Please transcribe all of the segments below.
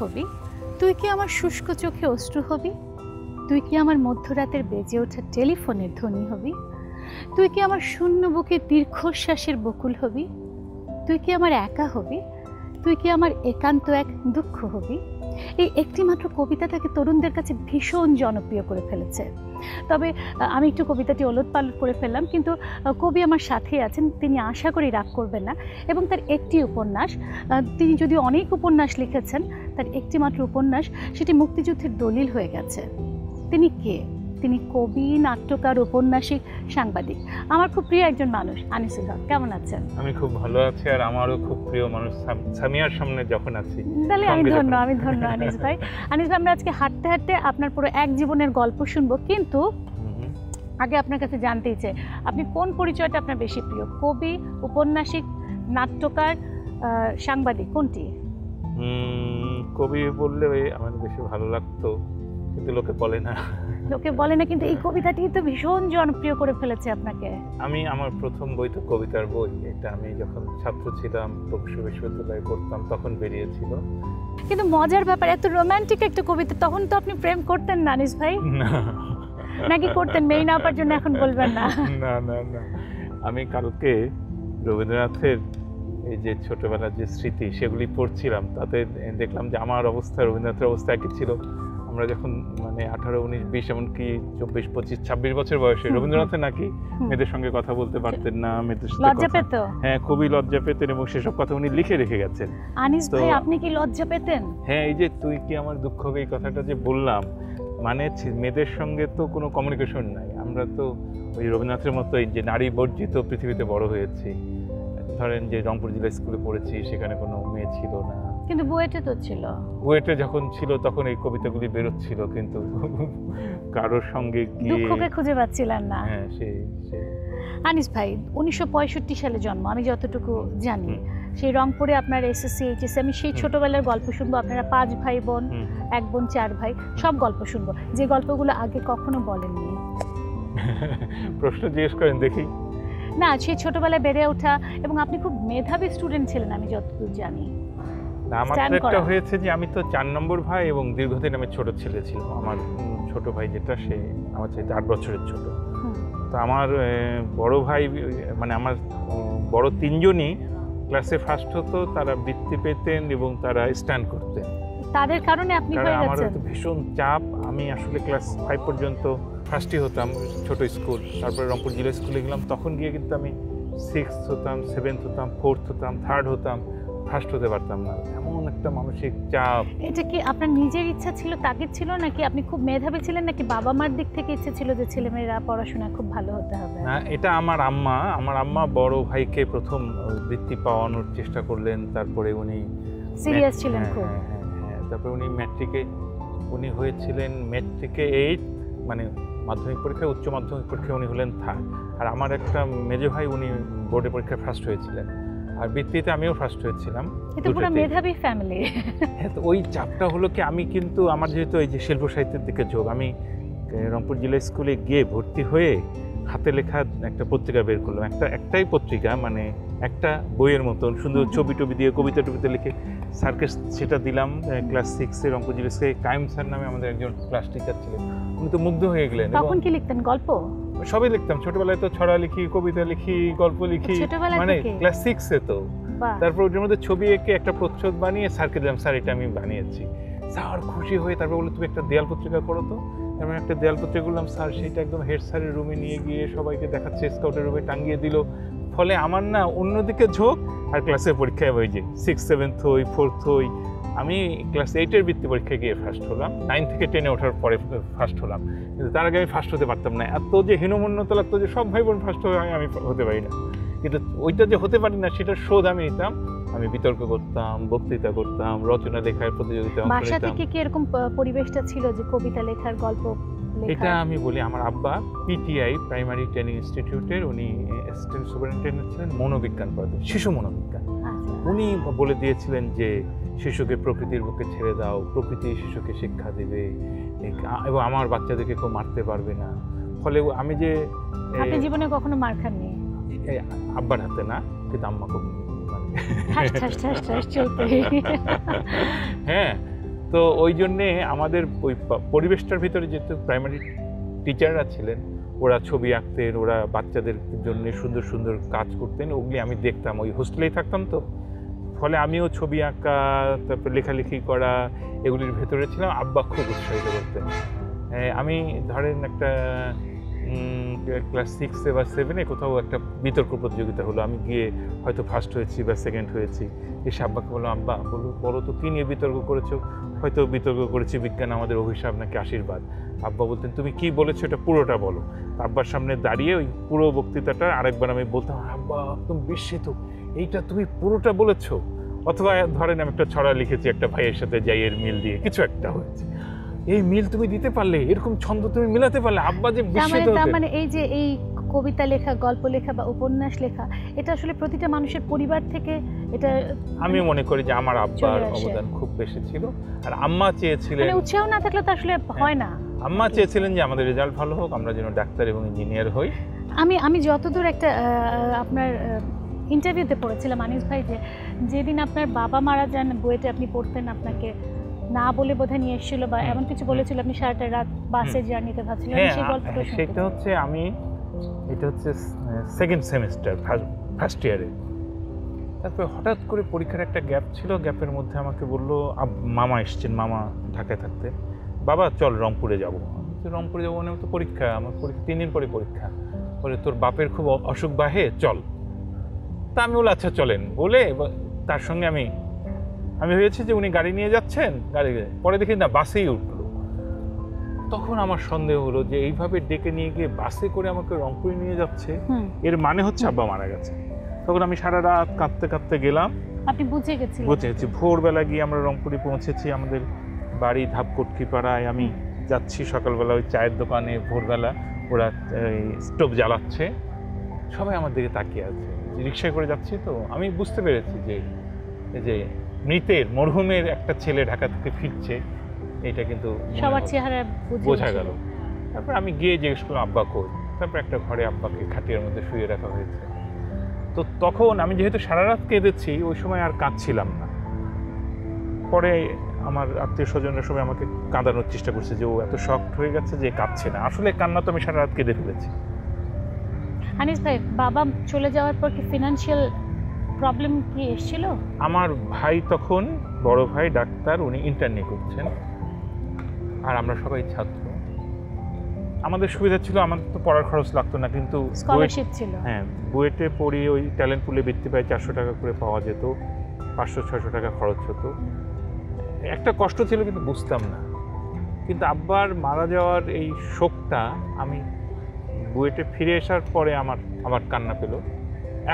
হবি? তুই কি আমার শুষ্ক চোখে অশ্রু হবি? তুই কি আমার মধ্যরাতের বেজে ওঠা টেলিফোনের ধ্বনি হবি? তুই কি আমার শূন্য বুকের দীর্ঘশ্বাসের বকুল হবি? তুই কি আমার একা হবি? তুই কি আমার একান্ত এক দুঃখ হবি? এই একটি মাত্র কবিতা তাকে তরুণদের কাছে ভীষণ জনপ্রিয় করে ফেলেছে। তবে আমি একটু কবিতাটি ওলটপালট করে ফেললাম, কিন্তু কবি আমার সাথেই আছেন, তিনি আশা করি রাগ করবেন না। এবং তার একটি উপন্যাস, তিনি যদিও অনেক উপন্যাস লিখেছেন, তার একটি মাত্র উপন্যাস সেটি মুক্তিযুদ্ধের দলিল হয়ে গেছে। তিনি কে? তিনি কবি, নাট্যকার, ঔপন্যাসিক, সাংবাদিক। আমার খুব প্রিয় একজন মানুষ আনিসুল হক। কেমন আছেন? আমি খুব ভালো আছি, আর আমারও খুব প্রিয় মানুষ সামিয়ার সামনে যখন আছি। তাহলে আমি ধন্য আনিস ভাই। আনিস ভাই, আমরা আজকে হাঁটতে হাঁটতে আপনার পুরো এক জীবনের গল্প শুনবো, কিন্তু আগে আপনার কাছে জানতেই চাই, আপনি কোন পরিচয়টা আপনার বেশি প্রিয়? কবি, উপন্যাসিক, নাট্যকার, সাংবাদিক, কোনটি? কবি বললে আমার বেশি ভালো লাগতো, কিন্তু লোকে বলে না। কিন্তু এই কবিতাটি তো ভীষণ জনপ্রিয় করে ফেলেছে আপনাকে। আমার প্রথম বই তো কবিতার বই, এটা আমি যখন ছাত্র ছিলাম, প্রকৌশল বিশ্ববিদ্যালয়ে পড়তাম, তখন বেরিয়েছিল। কিন্তু মজার ব্যাপার, এত রোমান্টিক একটা কবিতা, তখন তো আপনি প্রেম করতেন না আনিস ভাই? নাকি করতেন? মেয়ে না পাওয়ার জন্য এখন বলবেন না। না না না, আমি কালকে রবীন্দ্রনাথের এই যে ছোটবেলার যে স্মৃতি সেগুলি পড়ছিলাম, তাতে দেখলাম যে আমার অবস্থা রবীন্দ্রনাথের অবস্থা একই ছিল। আমরা যখন 18, 19, 20, এমনকি 24, 25, 26 বছর বয়সে রবীন্দ্রনাথের নাকি মেয়েদের সঙ্গে কথা বলতে পারতেন না, মেয়েদের সাথে লজ্জা পেত। হ্যাঁ, খুবই লজ্জা পেতেন, এবং সেসব কথা উনি লিখে রেখে গেছেন। আনিস ভাই, আপনি কি লজ্জা পেতেন? হ্যাঁ, এই যে তুই কি আমার দুঃখ হবে, এই কথাটা যে বললাম, মানে মেয়েদের সঙ্গে তো কোনো কমিউনিকেশন নাই। আমরা তো ওই রবীন্দ্রনাথের মতো এই যে নারী বর্জিত পৃথিবীতে বড় হয়েছি। ধরেন যে রংপুর জেলা স্কুলে পড়েছি, সেখানে কোনো মেয়ে ছিল না, কিন্তু বুয়েটে তো ছিল। বুয়েটে যখন ছিল তখন এই কবিতাগুলি বেরোচ্ছিল, কিন্তু কারোর সঙ্গে গিয়ে দুঃখকে খুঁজে পাচ্ছিলেন না। হ্যাঁ, আনিস ভাই, 1965 সালে জন্ম, আমি যতটুকু জানি। সেই রংপুরে আপনার এসএসসি, এইচএসসি, আমি সেই ছোটবেলার গল্প শুনবো। আপনারা 5 ভাই বোন, 1 বোন, 4 ভাই, সব গল্প শুনবো, যে গল্পগুলো আগে কখনো বলেননি। প্রশ্ন জিজ্ঞেস করেন দেখি। না, সেই ছোটবেলায় বেড়ে ওঠা, এবং আপনি খুব মেধাবী স্টুডেন্ট ছিলেন আমি যতদূর জানি। আমার একটা হয়েছে যে আমি তো 4 নম্বর ভাই, এবং দীর্ঘদিন আমি ছোট ছেলে ছিলাম। আমার ছোট ভাই যেটা, সে আমার চাইতে 8 বছরের ছোট। তো আমার বড় ভাই, মানে আমার বড় 3 জনই ক্লাসে ফার্স্ট হতো, তারা বৃত্তি পেতেন এবং তারা স্ট্যান্ড করতেন। তাদের কারণে আপনি হয়ে গেছেন। আমার তো ভীষণ চাপ, আমি আসলে ক্লাস 5 পর্যন্ত ফার্স্টই হতাম, ছোট স্কুল। তারপরে রংপুর জেলা স্কুলে গেলাম, তখন গিয়ে কিন্তু আমি 6th হতাম, 7th হতাম, 4th হতাম, 3rd হতাম, ফার্স্ট হতে পারতাম না। এমন একটা মানসিক চাপ। এটা কি আপনার নিজের ইচ্ছা ছিল, তাগিদ ছিল, নাকি আপনি খুব মেধাবী ছিলেন, নাকি বাবা মার দিক থেকে ইচ্ছা ছিল যে ছেলেমেয়েরা পড়াশোনায় খুব ভালো হতে হবে? না, এটা আমার আম্মা বড় ভাইকে প্রথম বৃত্তি পাওয়ানোর চেষ্টা করলেন। তারপরে উনি সিরিয়াস ছিলেন খুব। হ্যাঁ, তারপরে উনি উনি হয়েছিলেন ম্যাট্রিকে 8, মানে মাধ্যমিক পরীক্ষায়, উচ্চ মাধ্যমিক পরীক্ষায় উনি হলেন 3rd। আর আমার একটা মেজো ভাই, উনি বোর্ডের পরীক্ষায় ফার্স্ট হয়েছিলেন, আর বৃত্তিতে আমিও ফার্স্ট হয়েছিলাম। এটা পুরো মেধাবী ফ্যামিলি। হ্যাঁ, তো ওই চাপটা হলো কি, আমি কিন্তু আমার যেহেতু এই যে শিল্প সাহিত্যের দিকে ঝোঁক, আমি রংপুর জেলা স্কুলে গিয়ে ভর্তি হয়ে হাতে লেখা একটা পত্রিকা বের করলাম। একটাই পত্রিকা, মানে একটা বইয়ের মতন সুন্দর ছবি টবি দিয়ে কবিতা লিখে স্যারকে সেটা দিলাম। ক্লাস 6-এ রংপুর জেলা স্কুলে কায়েম স্যার নামে আমাদের একজন ক্লাস টিচার ছিলেন, উনি তো মুগ্ধ হয়ে গেলেন। তখন কি লিখতেন? গল্প? সবই লিখতাম। ছোটবেলায় তো ছড়া লিখি, কবিতা লিখি, গল্প লিখি, মানে ক্লাস 6-এ তো। তারপর ওটার মধ্যে ছবি এঁকে একটা প্রচ্ছদ বানিয়ে স্যারকে দিলাম, স্যার এটা আমি বানিয়েছি। স্যার খুশি হয়ে তারপর বললো, তুমি একটা দেয়াল পত্রিকা করো তো। আমি একটা দেয়াল পত্রিকা করলাম, স্যার সেটা একদম হেড স্যারের রুমে নিয়ে গিয়ে সবাইকে দেখাচ্ছে, স্কাউটের রুমে টাঙিয়ে দিল। ফলে আমার না অন্যদিকে ঝোঁক, আর ক্লাসের পরীক্ষায় ওই যে 6th, 7th হই, 4th হই। আমি ক্লাস 8-এর বৃত্তি পরীক্ষায় গিয়ে ফার্স্ট হলাম, 9 থেকে 10-এ ওঠার পরে ফার্স্ট হলাম। কিন্তু তার আগে আমি ফার্স্ট হতে পারতাম না। এত যে হীনমন্যতা লাগতো যে সব ভাই বোন ফার্স্ট হয়ে আমি হতে পারি না। কিন্তু ওইটা যে হতে পারি না, সেটার শোধ আমি নিতাম। আমি বিতর্ক করতাম, বক্তৃতা করতাম, রচনা লেখার প্রতিযোগিতায় অংশ নিতাম। বাসা থেকে কি এরকম পরিবেশটা ছিল যে কবিতা লেখার, গল্প লেখার? এটা আমি বলি, আমার আব্বা পিটিআই প্রাইমারি ট্রেনিং ইনস্টিটিউটের, উনি অ্যাসিস্ট্যান্ট সুপারিনটেন্ডেন্ট ছিলেন, মনোবিজ্ঞান পড়াতেন, শিশু মনোবিজ্ঞান। উনি বলে দিয়েছিলেন যে শিশুকে প্রকৃতির বুকে ছেড়ে দাও, প্রকৃতি শিশুকে শিক্ষা দেবে, এবং আমার বাচ্চাদেরকে কেউ মারতে পারবে না। ফলে আমি যে, আপনি জীবনে কখনো মার খাননি? আব্বার হাতে না, কিন্তু আম্মা খুব চলতে। হ্যাঁ, তো ওই জন্যে আমাদের ওই পরিবেশটার ভিতরে যেহেতু প্রাইমারি টিচাররা ছিলেন, ওরা ছবি আঁকতেন, ওরা বাচ্চাদের জন্য সুন্দর সুন্দর কাজ করতেন, ওগুলি আমি দেখতাম, ওই হোস্টেলেই থাকতাম তো, ফলে আমিও ছবি আঁকা, তারপর লেখালেখি করা, এগুলির ভেতরে ছিলাম। আব্বা খুব উৎসাহিত করতেন। আমি ধরেন একটা ক্লাস 6 বা 7 কোথাও একটা বিতর্ক প্রতিযোগিতা হলো, আমি গিয়ে হয়তো ফার্স্ট হয়েছি বা সেকেন্ড হয়েছি, এসে আব্বাকে বললাম, আব্বা বলো তো কী নিয়ে বিতর্ক করেছো? হয়তো বিতর্ক করেছি বিজ্ঞান আমাদের অভিশাপ নাকি আশীর্বাদ। আব্বা বলতেন, তুমি কি বলেছো এটা পুরোটা বলো। আব্বার সামনে দাঁড়িয়ে ওই পুরো বক্তৃতাটা আরেকবার আমি বলতাম, আব্বা একদম বিস্মিত, এইটা তুমি পুরোটা বলেছো। অথবা ধরেন আমি একটা ছড়া লিখেছি একটা ভাইয়ের সাথে যাইয়ের মিল দিয়ে, কিছু একটা হয়েছে, এই মিল তুমি দিতে পারলে, এরকম ছন্দ তুমি মিলাতে পারলে। আব্বা যে বিস্মিত হতেন। তার মানে এই যে এই কবিতা লেখা, গল্প লেখা বা উপন্যাস লেখা, এটা আসলে প্রতিটা মানুষের পরিবার থেকে এটা, আমি মনে করি যে আমার আব্বার অবদান খুব বেশি ছিল। আর আম্মা চেয়েছিলেন, মানে উৎসাহ না থাকলে তো আসলে হয় না। আম্মা চেয়েছিলেন যে আমাদের রেজাল্ট ভালো হোক, আমরা যেন ডাক্তার এবং ইঞ্জিনিয়ার হই। আমি যতদূর একটা আপনার ইন্টারভিউতে পড়েছিলাম আনিস ভাই, যে যেদিন আপনার বাবা মারা যান বইটা আপনি পড়তেন, আপনাকে না বলে বোধহয় নিয়ে এসেছিল বা এমন কিছু বলেছিল, আপনি সারাটা রাত বাসে জার্নিতে ভাবছিলেন, সেই গল্পটা শুনতে। সেটা হচ্ছে এটা হচ্ছে সেকেন্ড সেমিস্টার, ফার্স্ট ইয়ারে। তারপরে হঠাৎ করে পরীক্ষার একটা গ্যাপ ছিল, গ্যাপের মধ্যে আমাকে বললো, মামা এসছেন, মামা ঢাকায় থাকতে, বাবা চল রংপুরে যাবো। রংপুরে যাবো মানে তো পরীক্ষা, আমার পরীক্ষা 3 দিন পরে পরীক্ষা। বলে তোর বাপের খুব অসুখ বাহে, চল। তা আমি বলে আচ্ছা চলেন বলে তার সঙ্গে আমি ভেবেছি যে উনি গাড়ি নিয়ে যাচ্ছেন, গাড়ি, পরে দেখি না বাসেই উঠলো। তখন আমার সন্দেহ হলো যে এইভাবে ডেকে নিয়ে গিয়ে বাসে করে আমাকে রংপুরে নিয়ে যাচ্ছে, এর মানে হচ্ছে আব্বা মারা গেছে। তখন আমি সারা রাত কাঁদতে কাঁদতে গেলাম। আপনি বুঝে গেছি? ভোরবেলা গিয়ে আমরা রংপুরে পৌঁছেছি, আমাদের বাড়ি ধাপকটকি পাড়ায়। আমি যাচ্ছি সকালবেলা ওই চায়ের দোকানে, ভোরবেলা ওরা স্টোভ জ্বালাচ্ছে, সবাই আমার দিকে তাকিয়ে আছে। রিক্সায় করে যাচ্ছি তো আমি বুঝতে পেরেছি যে এই যে মৃতের, মরহুমের একটা ছেলে ঢাকা থেকে ফিরছে, এটা কিন্তু সবার চেহারা বোঝা গেল। তারপর আমি গিয়ে জিজ্ঞেস করলাম আব্বা কই। তারপর একটা ঘরে আব্বাকে খাটিয়ার মধ্যে শুয়ে রাখা হয়েছে। তো তখন আমি যেহেতু সারা রাত কেঁদেছি, ওই সময় আর কাঁদছিলাম না। পরে আমার আত্মীয় স্বজনরা সবাই আমাকে কাঁদানোর চেষ্টা করছে যে ও এত শকড হয়ে গেছে যে কাঁদছে না। আসলে কান্না তো আমি সারা রাত কেঁদে ফেলেছি। আনিস ভাই, বাবা চলে যাওয়ার পর কি ফিনান্সিয়াল প্রবলেম কি এসেছিল? আমার ভাই তখন, বড় ভাই ডাক্তার, উনি ইন্টার্নি করছেন, আর আমরা সবাই ছাত্র। আমাদের সুবিধা ছিল, আমাদের তো পড়ার খরচ লাগতো না, কিন্তু স্কলারশিপ ছিল। হ্যাঁ, বুয়েটে পড়ি, ওই ট্যালেন্ট পুলে বৃত্তি পাই, 400 টাকা করে পাওয়া যেত, 500-600 টাকা খরচ হতো। একটা কষ্ট ছিল কিন্তু বুঝতাম না। কিন্তু আব্বার মারা যাওয়ার এই শোকটা আমি বুয়েটে ফিরে আসার পরে আমার কান্না পেল।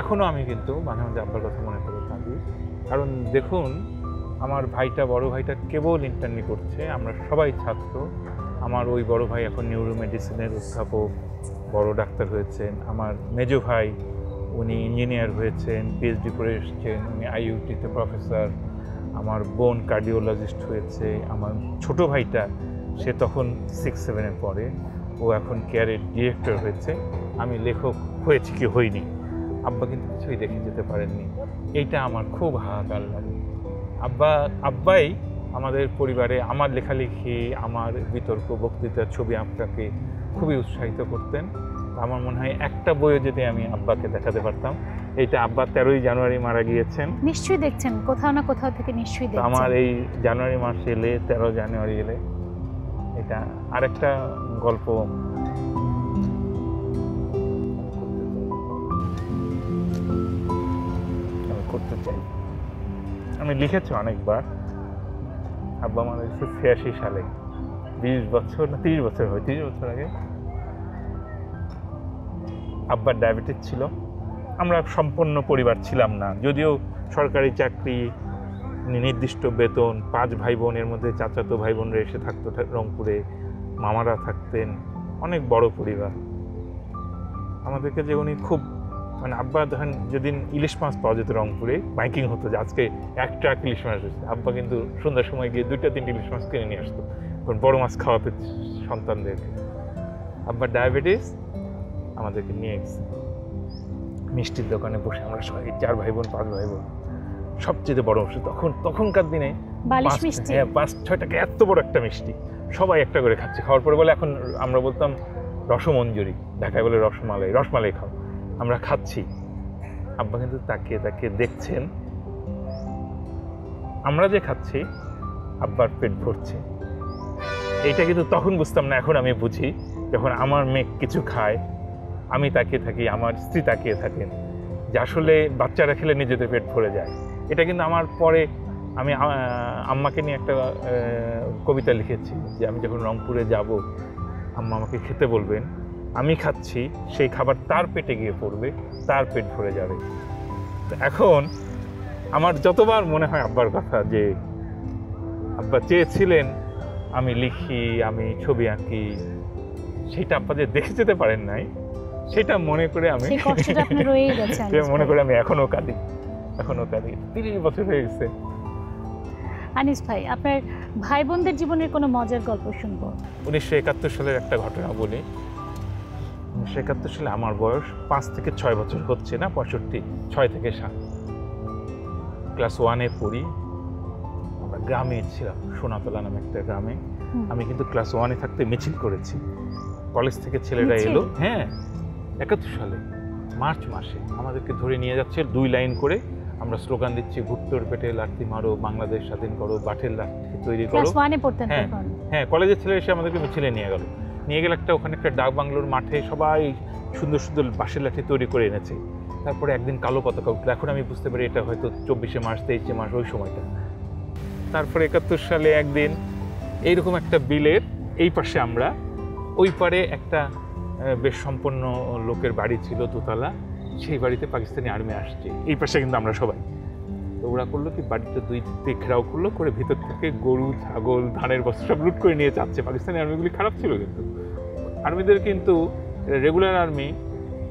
এখনও আমি কিন্তু মাঝে মাঝে আব্বার কথা মনে করে কাঁদি। কারণ দেখুন, আমার ভাইটা, বড় ভাইটা কেবল ইন্টার্নি করছে, আমরা সবাই ছাত্র। আমার ওই বড় ভাই এখন নিউরো মেডিসিনের অধ্যাপক, বড় ডাক্তার হয়েছেন। আমার মেজো ভাই, উনি ইঞ্জিনিয়ার হয়েছেন, পিএইচডি করে এসেছেন, উনি আইইউটিতে প্রফেসর। আমার বোন কার্ডিওলজিস্ট হয়েছে। আমার ছোট ভাইটা, সে তখন 6-7-এ পড়ে, ও এখন কেয়ারের ডিরেক্টর হয়েছে। আমি লেখক হয়েছি কি হইনি, আব্বা কিন্তু কিছুই দেখে যেতে পারেননি। এইটা আমার খুব হাহাকার লাগে। আব্বাই আমাদের পরিবারে আমার লেখালেখি, আমার বিতর্ক, বক্তৃতা, ছবি আঁকাকে খুবই উৎসাহিত করতেন। আমার মনে হয় একটা বইও যদি আমি আব্বাকে দেখাতে পারতাম। এইটা আব্বা 13ই জানুয়ারি মারা গিয়েছেন। নিশ্চয়ই দেখছেন, কোথাও না কোথাও থেকে নিশ্চয়ই দেখছেন। আমার এই জানুয়ারি মাস এলে, 13 জানুয়ারি এলে, এটা আরেকটা গল্প করতে চাই। আমি লিখেছি অনেকবার। আব্বা মারা গেছে 86 সালে, 20 বছর না 30 বছর হয়, 30 বছর আগে। আব্বার ডায়াবেটিস ছিল। আমরা সম্পন্ন পরিবার ছিলাম না, যদিও সরকারি চাকরি, নির্দিষ্ট বেতন, 5 ভাই বোনের মধ্যে চাচাতো ভাই বোনরা এসে থাকতো রংপুরে, মামারা থাকতেন, অনেক বড় পরিবার। আমাদেরকে যে উনি খুব, মানে আব্বা ধরেন যেদিন ইলিশ মাছ পাওয়া যেত রংপুরে, বাইকিং হতো যে আজকে 1 ট্রাক ইলিশ মাছ হচ্ছে, আব্বা কিন্তু সন্ধ্যার সময় গিয়ে 2-3 ইলিশ মাছ কিনে নিয়ে আসতো, কারণ বড় মাছ খাওয়াতে সন্তানদেরকে। আব্বার ডায়াবেটিস, আমাদেরকে নিয়ে গেছে মিষ্টির দোকানে বসে, আমরা সবাই 4 ভাই বোন, 5 ভাই বোন, সবচেয়ে বড় অংশ। তখনকার দিনে বালিশ মিষ্টি, হ্যাঁ 5-6 টাকা এত বড় একটা মিষ্টি, সবাই একটা করে খাচ্ছে। খাওয়ার পরে বলে এখন আমরা বলতাম রসমঞ্জরি, ঢাকায় বলে রসমালাই, রসমালাই খাও। আমরা খাচ্ছি, আব্বা কিন্তু তাকিয়ে তাকিয়ে দেখছেন আমরা যে খাচ্ছি, আব্বার পেট ভরছে। এটা কিন্তু তখন বুঝতাম না, এখন আমি বুঝি। যখন আমার মেয়ে কিছু খায়, আমি তাকিয়ে থাকি, আমার স্ত্রী তাকিয়ে থাকেন, যে আসলে বাচ্চারা খেলে নিজেদের পেট ভরে যায়। এটা কিন্তু আমার পরে আমি আম্মাকে নিয়ে একটা কবিতা লিখেছি, যে আমি যখন রংপুরে যাব, আম্মা আমাকে খেতে বলবেন, আমি খাচ্ছি, সেই খাবার তার পেটে গিয়ে পড়বে, তার পেট ভরে যাবে। এখন আমার যতবার মনে হয় আব্বার কথা, যে আব্বা চেয়েছিলেন আমি লিখি, আমি ছবি আঁকি, সেটা আব্বা যে দেখে যেতে পারেন নাই, সেটা মনে করে আমি মনে করে আমি এখনো কাঁদি। 30 বছর হয়ে গেছে। আনিস ভাই, আপনার ভাই বোনদের জীবনের কোনো মজার গল্প শুনবো। 1971 সালের একটা ঘটনা বলি। 1971 সালে আমার বয়স 5 থেকে 6 বছর হচ্ছে না, 65, 6 থেকে 7, ক্লাস 1-এ পড়ি। আমরা গ্রামে ছিলাম, সোনাতলা নামে একটা গ্রামে। আমি কিন্তু ক্লাস 1-এ থাকতে মিছিল করেছি। কলেজ থেকে ছেলেরা এলো, হ্যাঁ 71 সালে মার্চ মাসে আমাদেরকে ধরে নিয়ে যাচ্ছে 2 লাইন করে। আমরা স্লোগান দিচ্ছি, ভুট্টোর পেটে লাঠি মারো, বাংলাদেশ স্বাধীন করো, বাঠের লাঠি তৈরি করো। ক্লাস 1-এ পড়তেন তখন? হ্যাঁ, কলেজের ছেলে এসে আমাদেরকে মিছিলে নিয়ে গেল। ওখানে একটা ডাক বাংলোর মাঠে সবাই সুন্দর সুন্দর বাঁশের লাঠি তৈরি করে এনেছে। তারপরে একদিন কালো পতাকা উঠলো। এখন আমি বুঝতে পারি এটা হয়তো 24শে মার্চ, 23শে মার্চ, ওই সময়টা। তারপরে 71 সালে একদিন এইরকম একটা বিলের এই পাশে আমরা, ওই পারে একটা বেশ সম্পন্ন লোকের বাড়ি ছিল, দোতলা। সেই বাড়িতে পাকিস্তানি আর্মি আসছে, এই পাশে কিন্তু আমরা সবাই। তো ওরা করলো কি, বাড়িটা 2 দিক ঘেরাও করলো, করে ভিতর থেকে গরু, ছাগল, ধানের বস্তা সব লুট করে নিয়ে যাচ্ছে। পাকিস্তানি আর্মিগুলি খারাপ ছিল, কিন্তু আর্মিদের কিন্তু রেগুলার আর্মি,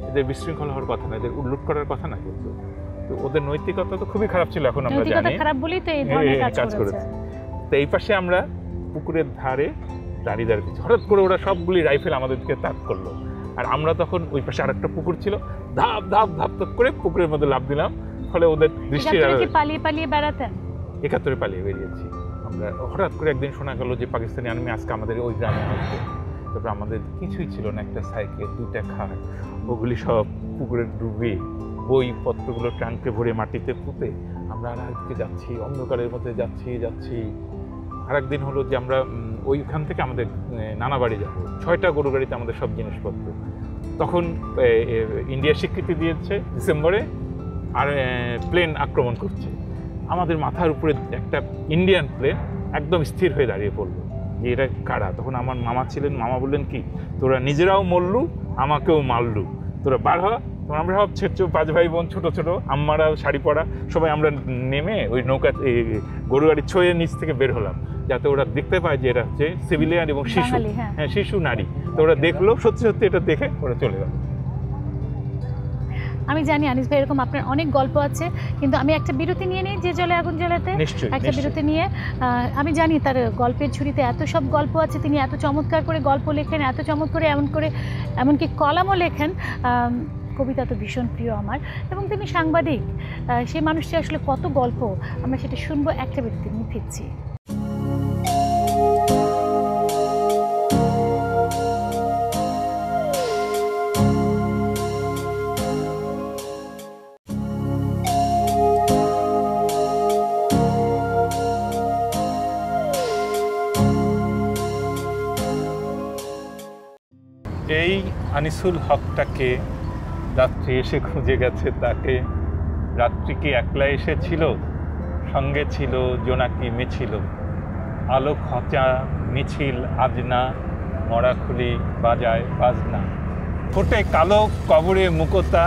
এদের বিশৃঙ্খলা হওয়ার কথা না, এদের লুট করার কথা না, কিন্তু তো ওদের নৈতিকতা তো খুবই খারাপ ছিল। এখন আমরা জানি খারাপ বলেই তো এই ধরনের কাজ করেছে। তো এই পাশে আমরা পুকুরের ধারে দাঁড়িয়ে দাঁড়িয়ে, হঠাৎ করে ওরা সবগুলি রাইফেল আমাদের দিকে তাক করলো। আর আমরা তখন ওই পাশে আরেকটা পুকুর ছিল, ধাপ ধাপ ধাপ ধাপ করে পুকুরের মধ্যে লাফ দিলাম। ফলে ওদের দৃষ্টি পালিয়ে পালিয়ে বেড়াতেন। 71-এ পালিয়ে বেরিয়েছি আমরা। হঠাৎ করে একদিন শোনা গেল যে পাকিস্তানি আর্মি আজকে আমাদের ওই গ্রামে আসবে। তারপরে আমাদের কিছুই ছিল না, একটা সাইকেল, 2টা খাট, ওগুলি সব পুকুরে ডুবে, বইপত্রগুলো ট্রাঙ্কে ভরে মাটিতে পুঁতে আমরা আর একদিকে যাচ্ছি, অন্ধকারের মধ্যে যাচ্ছি। আর একদিন হলো যে আমরা ওইখান থেকে আমাদের নানা বাড়ি যাবো, 6টা গরু গাড়িতে আমাদের সব জিনিসপত্র। তখন ইন্ডিয়া স্বীকৃতি দিয়েছে ডিসেম্বরে, আর প্লেন আক্রমণ করছে। আমাদের মাথার উপরে একটা ইন্ডিয়ান প্লেন একদম স্থির হয়ে দাঁড়িয়ে পড়লো, যে এটা কারা। তখন আমার মামা ছিলেন, মামা বললেন কি, তোরা নিজেরাও মরলু, আমাকেও মারলু, তোরা বার হ। তখন আমরা সব 5 ভাই বোন, ছোটো ছোটো, আম্মারা শাড়ি পরা সবাই আমরা নেমে ওই নৌকা, গরু গাড়ি ছয়ে নিচ থেকে বের হলাম, যাতে ওরা দেখতে পায় যে এটা হচ্ছে সিভিলিয়ান এবং শিশু, হ্যাঁ শিশু, নারী। তো ওরা দেখলো, সত্যি সত্যি এটা দেখে ওরা চলে গেল। আমি জানি আনিস ভাই এরকম আপনার অনেক গল্প আছে, কিন্তু আমি একটা বিরতি নিয়ে নিই যে জলে আগুন জ্বালাতে। একটা বিরতি নিয়ে, আমি জানি তার গল্পের ঝুড়িতে এত সব গল্প আছে, তিনি এত চমৎকার করে গল্প লেখেন, এত চমৎকার করে এমনকি কলামও লেখেন। কবিতা তো ভীষণ প্রিয় আমার, এবং তিনি সাংবাদিক। সেই মানুষটি আসলে কত গল্প, আমরা সেটা শুনবো। একটা বিরতি নিয়ে ফিরছি। এই আনিসুল হকটাকে রাত্রি এসে খুঁজে গেছে তাকে। রাত্রি কি একলা এসেছিল, সঙ্গে ছিল জোনাকি মিছিল। আলো খচা মিছিল আজ না, মরাখুলি বাজায় বাজনা। ফোটে কালো কবরে মুকতা,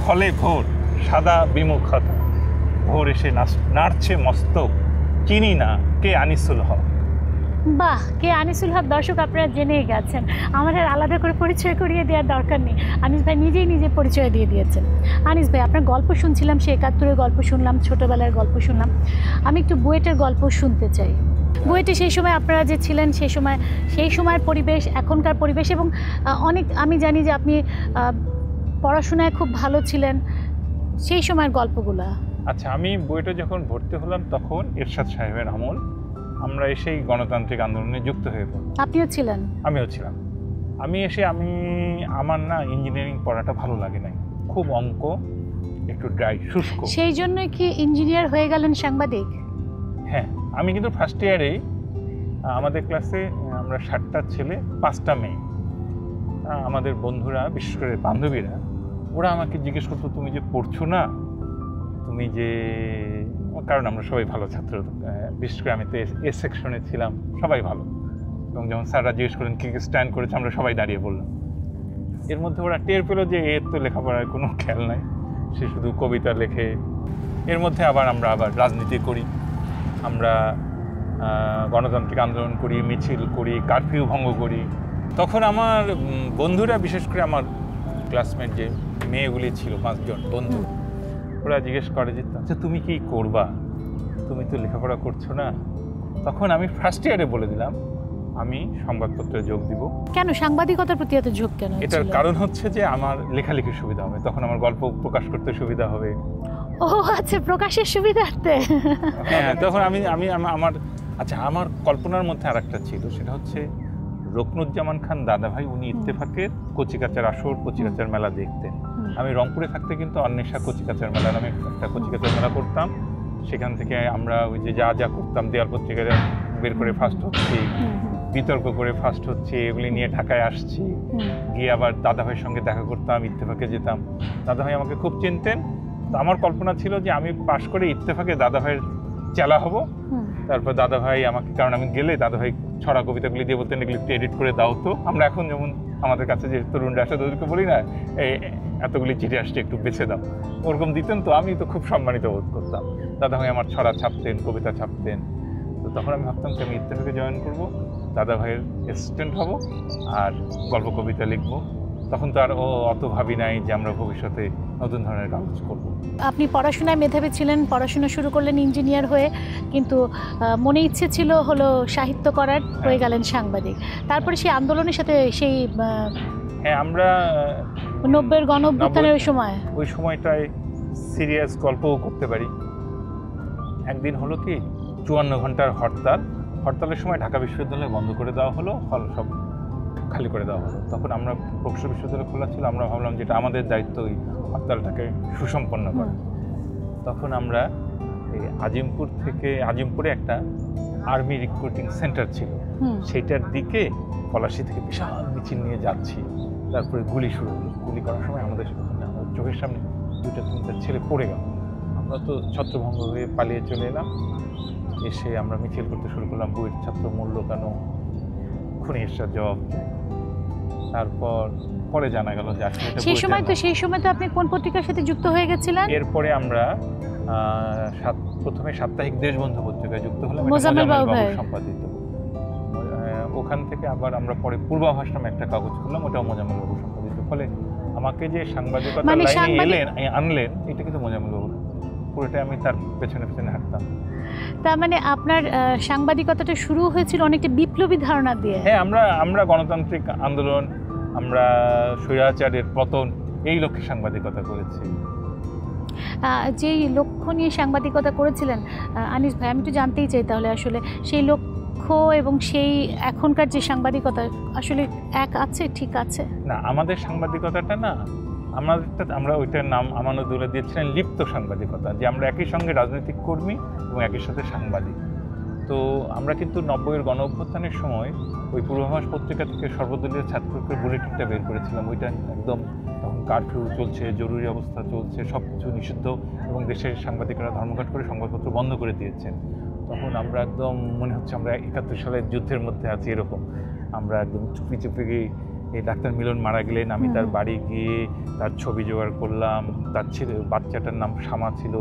ফলে ভোর সাদা বিমুখতা। ভোর এসে নাড়ছে মস্তক, চিনি না কে আনিসুল হক। বাহ, কে আনিসুল হক দর্শক আপনারা জেনেই গেছেন, আমার আর আলাদা করে পরিচয় করিয়ে দেওয়ার দরকার নেই। আনিস ভাই নিজে পরিচয় দিয়ে দিয়েছেন। আনিস ভাই, আপনার গল্প শুনছিলাম, সে 71-এর গল্প শুনলাম, ছোটোবেলার গল্প শুনলাম। আমি একটু বুয়েটের গল্প শুনতে চাই। বুয়েটে সেই সময় আপনারা যে ছিলেন, সেই সময়ের পরিবেশ, এখনকার পরিবেশ, এবং অনেক আমি জানি যে আপনি পড়াশোনায় খুব ভালো ছিলেন, সেই সময়ের গল্পগুলো আচ্ছা, আমি বইটা যখন ভর্তি হলাম তখন এরশাদ সাহেবের আমল, আমরা এসেই গণতান্ত্রিক আন্দোলনে যুক্ত হয়ে পড়লাম। আপনিও ছিলেন? আমিও ছিলাম। আমার না ইঞ্জিনিয়ারিং পড়াটা ভালো লাগে নাই, খুব অঙ্ক, একটু ড্রাই, শুষ্ক। সেই জন্য কি ইঞ্জিনিয়ার হয়ে গেলেন সাংবাদিক? হ্যাঁ, আমি কিন্তু ফার্স্ট ইয়ারেই আমাদের ক্লাসে আমরা 7টা ছেলে 5টা মেয়ে, আমাদের বন্ধুরা বিশেষ করে বান্ধবীরা ওরা আমাকে জিজ্ঞেস করতো তুমি যে পড়ছো না, তুমি যে, কারণ আমরা সবাই ভালো ছাত্র, বিশেষ করে আমি তো এ সেকশনে ছিলাম, সবাই ভালো, এবং যখন স্যাররা জিজ্ঞেস করেন কী স্ট্যান্ড করেছে আমরা সবাই দাঁড়িয়ে পড়লাম। এর মধ্যে ওরা টের পেলো যে এর তো লেখাপড়ার কোনো খেয়াল নাই, সে শুধু কবিতা লেখে। এর মধ্যে আমরা রাজনীতি করি, আমরা গণতান্ত্রিক আন্দোলন করি, মিছিল করি, কারফিউ ভঙ্গ করি। তখন আমার বন্ধুরা, বিশেষ করে আমার ক্লাসমেট যে মেয়েগুলি ছিল 5 জন বন্ধু, ওরা জিজ্ঞেস করে যে আচ্ছা তুমি কি করবা, তুমি তো লেখাপড়া করছো না। তখন আমি ফার্স্ট ইয়ারে বলে দিলাম আমি সংবাদপত্রে যোগ দিব। কেন সাংবাদিকতার প্রতি এত ঝোঁক কেন? এটার কারণ হচ্ছে যে আমার লেখালেখির সুবিধা হবে, তখন আমার গল্প প্রকাশ করতে সুবিধা হবে। ও আচ্ছা, প্রকাশের সুবিধার্থে। হ্যাঁ, তখন আমার কল্পনার মধ্যে আরেকটা ছিল, সেটা হচ্ছে রুকনুজ্জামান খান দাদাভাই উনি ইত্তেফাকের কচিকাচার আসর, কচিকাচার মেলা দেখতেন। আমি রংপুরে থাকতে কিন্তু অন্বেষা কচিকাচার মেলা নামে একটা কচিকাচার মেলা করতাম। সেখান থেকে আমরা ওই যে যা করতাম, দেয়াল পত্রিকা বের করে ফার্স্ট হচ্ছি, বিতর্ক করে ফার্স্ট হচ্ছে, এগুলি নিয়ে ঢাকায় আসছি, গিয়ে আবার দাদাভাইয়ের সঙ্গে দেখা করতাম, ইত্তেফাকে যেতাম। দাদাভাই আমাকে খুব চিনতেন। তো আমার কল্পনা ছিল যে আমি পাশ করে ইত্তেফাকে দাদাভাইয়ের চেলা হব। তারপর দাদাভাই আমাকে, কারণ আমি গেলে দাদাভাই ছড়া কবিতাগুলি দিয়ে বলতেন এগুলি একটু এডিট করে দাও তো। আমরা এখন যেমন আমাদের কাছে যে তরুণরা আসে তাদেরকে বলি না এতগুলি চিঠি আসছে একটু বেছে দাও, ওরকম দিতেন। তো আমি তো খুব সম্মানিত বোধ করতাম। দাদাভাই আমার ছড়া ছাপতেন, কবিতা ছাপতেন। তো তখন আমি ভাবতাম যে আমি ইত্তেফাকে জয়েন করবো, দাদাভাইয়ের অ্যাসিস্ট্যান্ট হব আর গল্প কবিতা লিখবো। তখন তো আর অত ভাবি নাই যে আমরা ভবিষ্যতে নতুন ধরনের কাগজ করব। আপনি পড়াশোনায় মেধাবী ছিলেন, পড়াশোনা শুরু করলেন ইঞ্জিনিয়ার হয়ে, কিন্তু মনে ইচ্ছে ছিল হলো সাহিত্য করার, হয়ে গেলেন সাংবাদিক। তারপরে সেই আন্দোলনের সাথে সেই হ্যাঁ, আমরা 90-এর গণ অভ্যুত্থানের ওই সময়টায় সিরিয়াস গল্পও করতে পারি। একদিন হলো কি 54 ঘন্টার হরতালের সময় ঢাকা বিশ্ববিদ্যালয় বন্ধ করে দেওয়া হলো, হল সব খালি করে দেওয়া হলো। তখন আমরা প্রকৌশল বিশ্ববিদ্যালয় খোলা ছিল, আমরা ভাবলাম যেটা আমাদের দায়িত্ব এই হরতালটাকে সুসম্পন্ন করা। তখন আমরা এই আজিমপুরে একটা আর্মি রিক্রুটিং সেন্টার ছিল, সেইটার দিকে পলাশী থেকে বিশাল মিছিল নিয়ে যাচ্ছি। তারপরে গুলি শুরু হলো। গুলি করার সময় আমাদের চোখের সামনে 2-3টা ছেলে পড়ে গেল। আমরা তো ছত্রভঙ্গ হয়ে পালিয়ে চলে এলাম। এসে আমরা মিছিল করতে শুরু করলাম, বইয়ের ছাত্র মূল্য কেন, খুনি এরশাদ জবাব দেয়। তারপর পরে জানা গেল যে আসলে সেই সময় তো আপনি কোন পত্রিকার সাথে যুক্ত হয়ে গেছিলেন? এরপরে আমরা প্রথমে সাপ্তাহিক দেশবন্ধু পত্রিকায় যুক্ত হলাম, সম্পাদিত। ওখান থেকে আবার আমরা পরে পূর্বাভাস নামে একটা কাগজ করলাম, ওটাও মোজাম্মেল বাবু সম্পাদিত। ফলে আমাকে যে সাংবাদিকতার লাইনে আনলেন, এটা কিন্তু মোজাম্মেল বাবু, পুরোটাই আমি তার পেছনে হাঁটতাম। তার মানে আপনার সাংবাদিকতাটা শুরু হয়েছিল অনেকটা বিপ্লবী ধারণা দিয়ে। হ্যাঁ, আমরা গণতান্ত্রিক আন্দোলন, আমরা স্বৈরাচারের পতন, এই লক্ষ্যে সাংবাদিকতা করেছি। যেই লক্ষ্য নিয়ে সাংবাদিকতা করেছিলেন আনিস ভাই, আমি একটু জানতেই চাই তাহলে আসলে সেই লক্ষ্য এবং সেই এখনকার যে সাংবাদিকতা আসলে এক আছে, ঠিক আছে? না, আমাদের সাংবাদিকতাটা না, আমরা ওইটার নাম আমানুদ্দৌলা দিয়েছিলেন লিপ্ত সাংবাদিকতা, যে আমরা একই সঙ্গে রাজনৈতিক কর্মী এবং একই সাথে সাংবাদিক। তো আমরা কিন্তু 90-এর গণ অভ্যুত্থানের সময় ওই পূর্বাভাস পত্রিকা থেকে সর্বদলীয় ছাত্রদের বুলেটিনটা বের করেছিলাম। ওইটা একদম তখন কারফিউ চলছে, জরুরি অবস্থা চলছে, সব কিছু নিষিদ্ধ, এবং দেশের সাংবাদিকরা ধর্মঘট করে সংবাদপত্র বন্ধ করে দিয়েছেন। তখন আমরা একদম মনে হচ্ছে আমরা 71 সালের যুদ্ধের মধ্যে আছি এরকম। আমরা একদম চুপি গিয়ে, এই ডাক্তার মিলন মারা গেলেন, আমি তার বাড়ি গিয়ে তার ছবি জোগাড় করলাম। তার বাচ্চাটার নাম শামা ছিল,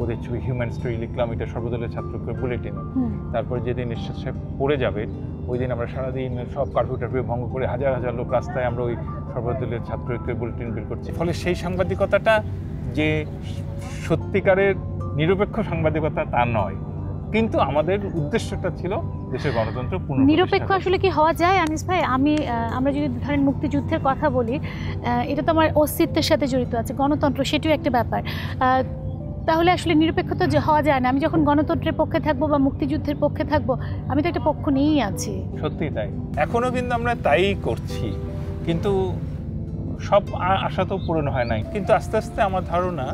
ওদের ছবি হিউম্যান স্টোরি লিখলাম, এটা সর্বদলীয় ছাত্রকে বুলেটিনে। তারপর যেদিন এরশাদ সাহেব পড়ে যাবে, ওই দিন আমরা সারাদিন সব কারফিউ ভঙ্গ করে হাজার হাজার লোক রাস্তায় আমরা ওই সর্বদলীয় ছাত্রকে বুলেটিন বের করছি। ফলে সেই সাংবাদিকতাটা যে সত্যিকারের নিরপেক্ষ সাংবাদিকতা তা নয়, কিন্তু আমাদের উদ্দেশ্যটা ছিল দেশের গণতন্ত্র পুনঃ নিরপেক্ষ। আসলে কি হওয়া যায় আনিস ভাই? আমরা যদি ধরেন মুক্তিযুদ্ধের কথা বলি, এটা তো আমার অস্তিত্বের সাথে জড়িত আছে, গণতন্ত্র সেটিও একটা ব্যাপার। তাহলে আসলে নিরপেক্ষ তো হওয়া যায় না। আমি যখন গণতন্ত্রের পক্ষে থাকবো বা মুক্তিযুদ্ধের পক্ষে থাকবো, আমি তো একটা পক্ষ নিয়েই আছি। সত্যি তাই, এখনো কিন্তু আমরা তাই করছি, কিন্তু সব আশা তো পূরণ হয় নাই। কিন্তু আস্তে আস্তে আমার ধারণা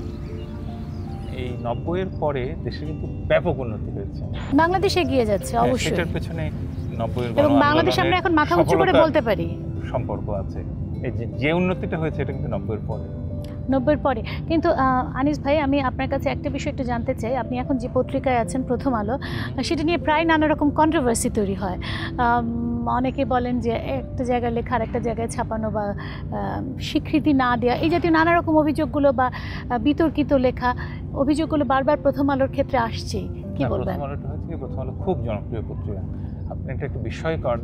এই 90-এর পরে দেশে কিন্তু ব্যাপক উন্নতি হয়েছে, বাংলাদেশ এগিয়ে যাচ্ছে অবশ্যই। সেটার পেছনে 90-এর এবং বাংলাদেশ আমরা এখন মাথা উঁচু করে বলতে পারি সম্পর্ক আছে। এই যে উন্নতিটা হয়েছে এটা কিন্তু 90-এর পরে। 90-এর পরে। কিন্তু আনিস ভাই, আমি আপনার কাছে একটা বিষয় একটু জানতে চাই। আপনি এখন যে পত্রিকায় আছেন প্রথম আলো, সেটা নিয়ে প্রায় নানা রকম কন্ট্রোভার্সি তৈরি হয়। অনেকে বলেন যে একটা জায়গায় লেখা আর একটা জায়গায় ছাপানো বা স্বীকৃতি না দেওয়া, এই জাতীয় নানা রকম অভিযোগগুলো বা বিতর্কিত লেখা অভিযোগগুলো বারবার প্রথম আলোর ক্ষেত্রে আসছেই। কি বলবেন? প্রথম আলোটা হচ্ছে প্রথম আলো খুব জনপ্রিয় পত্রিকা। আপনি একটা বিস্ময়কর,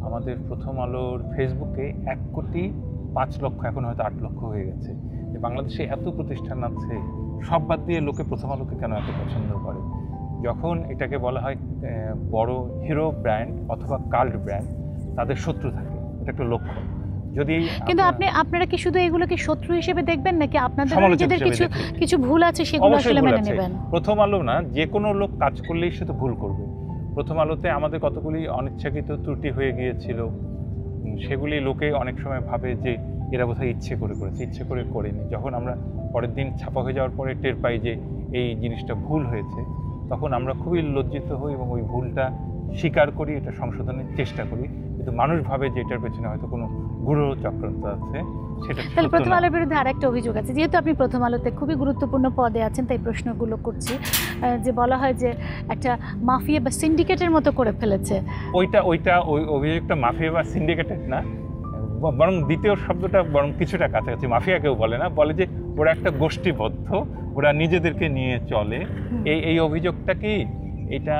আমাদের প্রথম আলোর ফেসবুকে 1,05,00,000, এখন হয়তো 8 লক্ষ হয়ে গেছে। যে বাংলাদেশে এত প্রতিষ্ঠান আছে, সব বাদ দিয়ে লোকে প্রথম আলোকে কেন এত পছন্দ করে? যখন এটাকে বলা হয় বড় হিরো ব্র্যান্ড অথবা কাল্ট ব্র্যান্ড, তাদের শত্রু থাকে, এটা একটা লক্ষ্য। যদি কিন্তু আপনারা কি শুধু এগুলোকে শত্রু হিসেবে দেখবেন, নাকি আপনাদের নিজেদের কিছু ভুল আছে সেগুলো আসলে মেনে নেবেন? প্রথম আলো না, যে কোনো লোক কাজ করলেই সে তো ভুল করবে। প্রথম আলোতে আমাদের কতগুলি অনিচ্ছাকৃত ত্রুটি হয়ে গিয়েছিল, সেগুলি লোকে অনেক সময় ভাবে যে এরা বোধহয় ইচ্ছে করে করেছে, ইচ্ছে করে করেনি। যখন আমরা পরের দিন ছাপা হয়ে যাওয়ার পরে টের পাই যে এই জিনিসটা ভুল হয়েছে, তখন আমরা খুবই লজ্জিত হই এবং ওই ভুলটা স্বীকার করি, এটা সংশোধনের চেষ্টা করি। কিন্তু মানুষ ভাবে যে এটার পেছনে হয়তো কোনো গূঢ় চক্রান্ত আছে, সেটা তাহলে প্রথম আলোর বিরুদ্ধে আরেকটা অভিযোগ আছে। যেহেতু আপনি প্রথম আলোতে খুবই গুরুত্বপূর্ণ পদে আছেন, তাই প্রশ্নগুলো করছি। যে বলা হয় যে একটা মাফিয়া বা সিন্ডিকেটের মতো করে ফেলেছে। ওই অভিযোগটা মাফিয়া বা সিন্ডিকেটের না, বরং দ্বিতীয় শব্দটা বরং কিছুটা কাছাকাছি। মাফিয়া কেউ বলে না, বলে যে ওরা একটা গোষ্ঠীবদ্ধ, ওরা নিজেদেরকে নিয়ে চলে। এই অভিযোগটা কি, এটা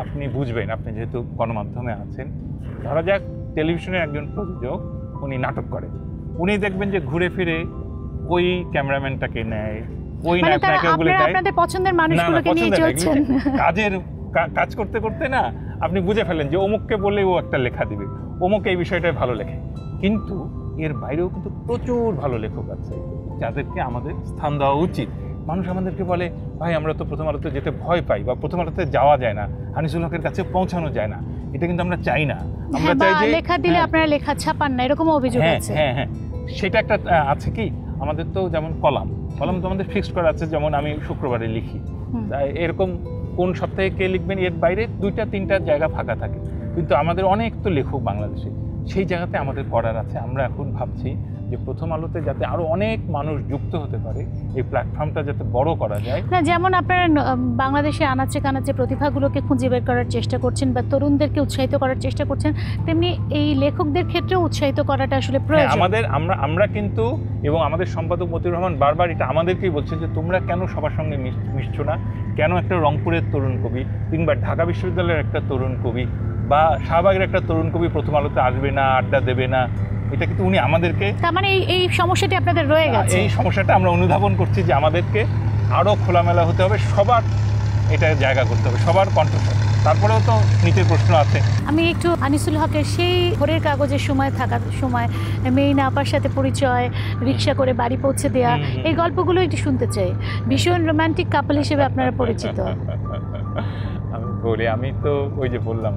আপনি বুঝবেন, আপনি যেহেতু গণমাধ্যমে আছেন। ধরা যাক টেলিভিশনের একজন প্রযোজক, উনি নাটক করেন, উনি দেখবেন যে ঘুরে ফিরে ওই ক্যামেরাম্যানটাকে নেয়, ওই নায়কগুলো দেয়, আপনাদের পছন্দের মানুষগুলোকে নিয়ে চলছেন। কাজ করতে করতে না আপনি বুঝে ফেলেন যে অমুককে বললে ও একটা লেখা দিবে, অমুক এই বিষয়টাই ভালো লেখে। কিন্তু এর বাইরেও কিন্তু প্রচুর ভালো লেখক আছে যাদেরকে আমাদের স্থান দেওয়া উচিত। মানুষ আমাদেরকে বলে, ভাই আমরা তো প্রথম আলোতে যেতে ভয় পাই, বা প্রথম আলোতে যাওয়া যায় না, আনিসুল হকের কাছে পৌঁছানো যায় না। এটা কিন্তু আমরা চাই না। আমরা চাই যে লেখা দিলে আপনারা লেখা ছাপান না, এরকম অভিযোগ আছে। হ্যাঁ, সেটা একটা আছে। কি আমাদের তো যেমন কলাম তো আমাদের ফিক্সড করা আছে, যেমন আমি শুক্রবারে লিখি, এরকম কোন সপ্তাহে কে লিখবেন এর বাইরে 2-3টা জায়গা ফাঁকা থাকে। কিন্তু আমাদের অনেক তো লেখক বাংলাদেশে, সেই জায়গাতে আমাদের করার আছে। আমরা এখন ভাবছি যে প্রথম আলোতে যাতে আরো অনেক মানুষ যুক্ত হতে পারে, এই প্ল্যাটফর্মটা যাতে বড় করা যায়। না, যেমন আপনারা বাংলাদেশে আনাচে কানাচে প্রতিভাগুলোকে খুঁজে বের করার চেষ্টা করছেন বা তরুণদেরকে উৎসাহিত করার চেষ্টা করছেন, তেমনি এই লেখকদের ক্ষেত্রেও উৎসাহিত করাটা আসলে প্রয়োজন। আমরা কিন্তু, এবং আমাদের সম্পাদক মতিউর রহমান বারবার এটা আমাদেরকেই বলছেন যে তোমরা কেন সবার সঙ্গে মিশছো না, কেন একটা রংপুরের তরুণ কবি কিংবা ঢাকা বিশ্ববিদ্যালয়ের একটা তরুণ কবি বা শাহবাগের একটা তরুণ কবি প্রথম আলোতে আসবে না, আড্ডা দেবে না। এটা কিন্তু উনি আমাদেরকে, তার মানে এই সমস্যাটি আপনাদের রয়ে গেছে। এই সমস্যাটা আমরা অনুধাবন করছি যে আমাদেরকে আরো খোলামেলা হতে হবে, সবার এটা জায়গা করতে হবে, সবার কণ্ঠস্বর। তারপরেও তো নীতির প্রশ্ন আছে। আমি একটু আনিসুল হকের সেই ভোরের কাগজের সময় থাকার সময় মেইনা আপার সাথে পরিচয়, রিক্সা করে বাড়ি পৌঁছে দেওয়া, এই গল্পগুলো একটু শুনতে চাই। ভীষণ রোমান্টিক কাপল হিসেবে আপনারা পরিচিত। আমি বলি, আমি তো ওই যে বললাম,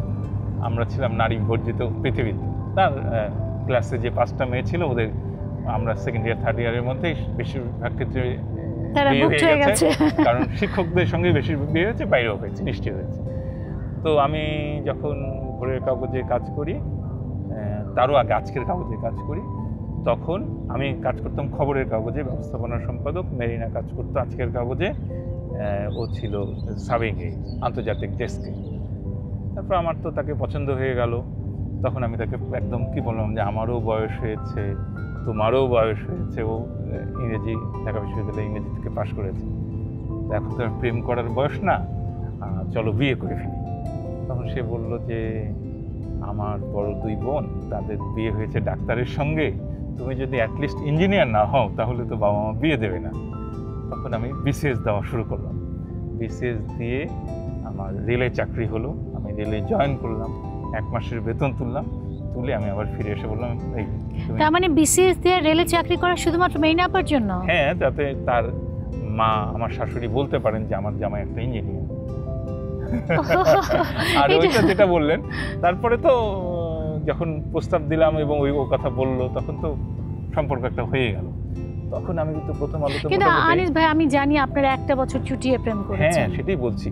আমরা ছিলাম নারী বর্জিত পৃথিবীতে। তার ক্লাসে যে 5টা মেয়ে ছিল, ওদের আমরা সেকেন্ড ইয়ার থার্ড ইয়ারের মধ্যে বেশিরভাগ ক্ষেত্রে বিয়ে হয়ে গেছে, কারণ শিক্ষকদের সঙ্গে বেশি বিয়ে হয়েছে, বাইরেও হয়েছে, নিশ্চয়ই হয়েছে। তো আমি যখন ভোরের কাগজে কাজ করি, তারও আগে আজকের কাগজে কাজ করি, তখন আমি কাজ করতাম খবরের কাগজে, ব্যবস্থাপনা সম্পাদক। মেরিনা কাজ করতো আজকের কাগজে, ও ছিল সাবেকে আন্তর্জাতিক ডেস্কে। তারপর আমার তো তাকে পছন্দ হয়ে গেল। তখন আমি তাকে একদম কি বললাম যে আমারও বয়স হয়েছে, তোমারও বয়স হয়েছে, ও ইংরেজি, ঢাকা বিশ্ববিদ্যালয়ে ইংরেজি থেকে পাশ করেছে, এখন তো প্রেম করার বয়স না, চলো বিয়ে করে ফেলি। তখন সে বলল যে আমার বড় 2 বোন, তাদের বিয়ে হয়েছে ডাক্তারের সঙ্গে, তুমি যদি অ্যাটলিস্ট ইঞ্জিনিয়ার না হও তাহলে তো বাবা মা বিয়ে দেবে না। তখন আমি বিসিএস দেওয়া শুরু করলাম। বিসিএস দিয়ে আমার রেলে চাকরি হলো, আমি রেলে জয়েন করলাম, 1 মাসের বেতন তুললাম, তুলে আমি আবার ফিরে এসে বললাম, তার মানে বিসিএস দিয়ে রেলে চাকরি করা শুধুমাত্র মেইনা আপার জন্য? হ্যাঁ, যাতে তার মা আমার শাশুড়ি বলতে পারেন যে আমার জামাই একটা ইঞ্জিনিয়ার। আর ওইটা যেটা বললেন, তারপরে তো যখন প্রস্তাব দিলাম এবং ওই কথা বললো, তখন তো সম্পর্ক একটা হয়ে গেল। তখন আমি কিন্তু প্রথম আলোতে, কিন্তু আনিস ভাই আমি জানি আপনারা একটা বছর চুটিয়ে প্রেম করেছেন। হ্যাঁ সেটাই বলছি,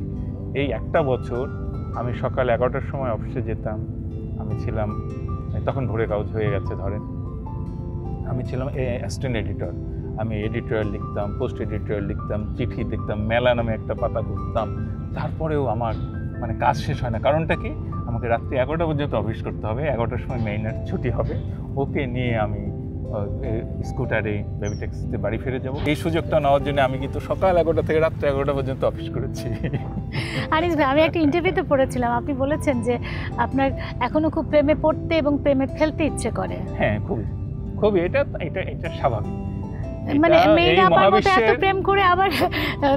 এই একটা বছর আমি সকাল 11টার সময় অফিসে যেতাম, আমি ছিলাম তখন ভোরের কাগজ হয়ে গেছে ধরেন, আমি ছিলাম অ্যাসিস্ট্যান্ট এডিটর। আমি এডিটোরিয়াল লিখতাম, পোস্ট এডিটোরিয়াল লিখতাম, চিঠি লিখতাম, মেলা নামে একটা পাতা করতাম। তারপরেও আমার মানে কাজ শেষ হয় না। কারণটা কি, আমাকে রাত্রি 11টা পর্যন্ত অফিস করতে হবে, 11টার সময় মেইনার ছুটি হবে, ওকে নিয়ে আমি স্কুটারে বেবি ট্যাক্সিতে বাড়ি ফিরে যাব। এই সুযোগটা নেওয়ার জন্য আমি কিন্তু সকাল 11টা থেকে রাত্রি 11টা পর্যন্ত অফিস করেছি। আনিস ভাই, আমি একটা ইন্টারভিউতে পড়েছিলাম, আপনি বলেছেন যে আপনার এখনো খুব প্রেমে পড়তে এবং প্রেমে ফেলতে ইচ্ছে করে। হ্যাঁ খুবই খুবই, এটা স্বাভাবিক। মানে মেয়েরা আপনার মতো এত প্রেম করে আবার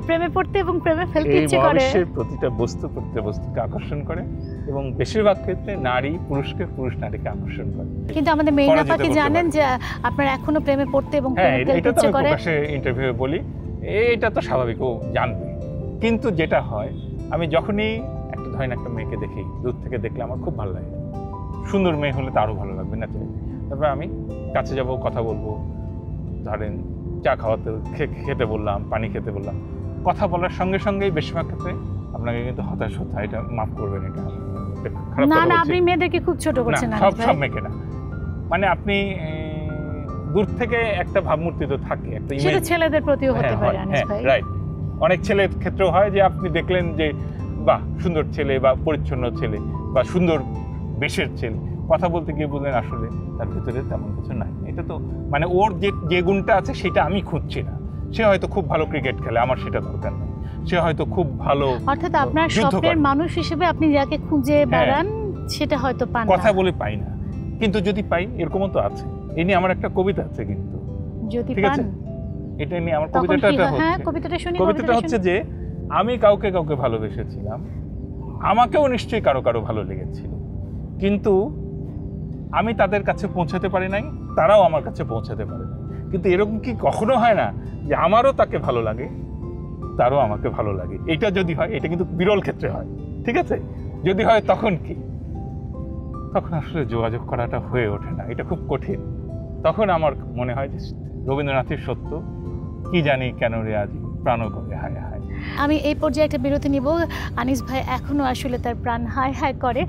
প্রেমে পড়তে এবং প্রেমে ফেলতে ইচ্ছে করে। মহাবিশ্বের প্রতিটা বস্তু প্রতিটা বস্তুকে আকর্ষণ করে এবং বেশিরভাগ ক্ষেত্রে নারী পুরুষকে, পুরুষ নারীকে আকর্ষণ করে। কিন্তু আমাদের মেয়েরা পাকে জানেন যে আপনার এখনো প্রেমে পড়তে এবং প্রেমে ফেলতে ইচ্ছে করে। প্রকাশ্যে ইন্টারভিউয়ে বলি, এটা তো স্বাভাবিক, ও জানবে। কিন্তু যেটা হয়, আমি যখনই ধরেন একটা মেয়েকে দেখি, দূর থেকে দেখলে আমার খুব ভালো লাগে, সুন্দর মেয়ে হলে তো আরও ভালো লাগবে না? তারপরে আমি কাছে যাব, কথা বলবো, ধরেন চা খাওয়াতে খেতে বললাম, পানি খেতে বললাম, কথা বলার সঙ্গে সঙ্গেই বেশিরভাগ ক্ষেত্রে আপনাকে কিন্তু হতাশ হতে হয়, এটা মাফ করবেন, এটা খারাপ না না, আপনি মেয়েদেরকে খুব ছোট করছেন। সব মেয়েকে না, মানে আপনি দূর থেকে একটা ভাবমূর্তি তো থাকে, একটা ইমেজ, সেটা ছেলেদের প্রতিও হতে পারে আনিস ভাই। রাইট, অনেক ছেলের ক্ষেত্রেও হয় যে আপনি দেখলেন যে বাহ সুন্দর ছেলে বা পরিচ্ছন্ন ছেলে বা সুন্দর বেশের ছেলে, কথা বলতে গিয়ে বললেন আসলে তার ভিতরে তেমন কিছু নাই। এটা তো মানে ওর যে গুণটা আছে সেটা আমি খুঁজছি না। সে হয়তো খুব ভালো ক্রিকেট খেলে, আমার সেটা দরকার নেই। সে হয়তো খুব ভালো, অর্থাৎ আপনার স্বপ্নের মানুষ হিসেবে আপনি যাকে খুঁজে বেড়ান সেটা হয়তো পান না। কথা বলে পাই না, কিন্তু যদি পাই, এরকমও তো আছে। এই নিয়ে আমার একটা কবিতা আছে, কিন্তু যদি পান, এটা নিয়ে আমার কবিতাটা হচ্ছে যে আমি কাউকে ভালোবেসেছিলাম, আমাকেও নিশ্চয়ই কারো ভালো লেগেছিল, কিন্তু আমি তাদের কাছে পৌঁছাতে পারি নাই, তারাও আমার কাছে পৌঁছাতে পারে না। কিন্তু এরকম কি কখনো হয় না যে আমারও তাকে ভালো লাগে, তারও আমাকে ভালো লাগে? এটা যদি হয়, এটা কিন্তু বিরল ক্ষেত্রে হয়, ঠিক আছে? যদি হয় তখন কি, তখন আসলে যোগাযোগ করাটা হয়ে ওঠে না, এটা খুব কঠিন। তখন আমার মনে হয় যে রবীন্দ্রনাথের সত্য, কি জানি কেন রে আজ প্রাণ করে হায় হায়। আমি এই পর্যায়ে একটা বিরতি নিব। আনিস ভাই এখনো আসলে তার প্রাণ হায় হায় করে,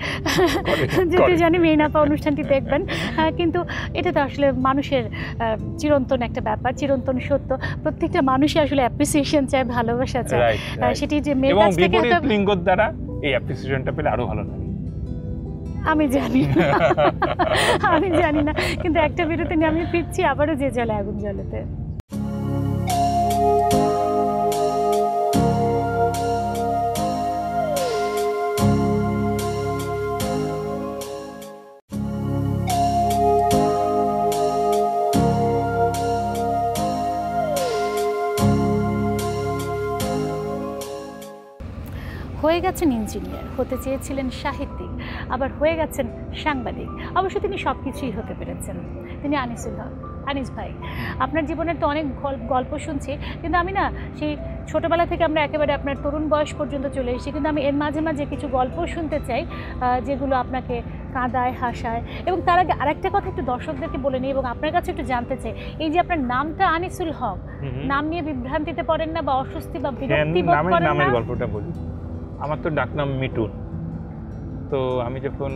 যদি জানি মেইনাপা অনুষ্ঠানটি দেখবেন, কিন্তু এটা তো আসলে মানুষের চিরন্তন একটা ব্যাপার, চিরন্তন সত্য। প্রত্যেকটা মানুষই আসলে অ্যাপ্রিসিয়েশন চায়, ভালোবাসা চায়, সেটি যে মেয়ের কাছ থেকে লিঙ্গর দ্বারা এই অ্যাপ্রিসিয়েশনটা পেলে আরো ভালো লাগে। আমি জানি না, কিন্তু একটা বিরতি নিয়ে আমি ফিরছি আবারও যে জলে আগুন জ্বলেতে। হয়ে গেছেন ইঞ্জিনিয়ার, হতে চেয়েছিলেন সাহিত্যিক, আবার হয়ে গেছেন সাংবাদিক। অবশ্য তিনি সব কিছুই হতে পেরেছেন। তিনি আনিসুল হক। আনিস ভাই, আপনার জীবনের তো অনেক গল্প শুনছি, কিন্তু আমি না সেই ছোটোবেলা থেকে আমরা একেবারে আপনার তরুণ বয়স পর্যন্ত চলে এসেছি, কিন্তু আমি এর মাঝে মাঝে কিছু গল্প শুনতে চাই যেগুলো আপনাকে কাঁদায়, হাসায়। এবং তার আগে আরেকটা কথা একটু দর্শকদেরকে বলে নিই এবং আপনার কাছে একটু জানতে চাই, এই যে আপনার নামটা আনিসুল হক, নাম নিয়ে বিভ্রান্তিতে পড়েন না বা অস্বস্তি বা বিরক্তি বোধ করেন না? নামের গল্পটা বলি। আমার তো ডাকনাম মিটুন। তো আমি যখন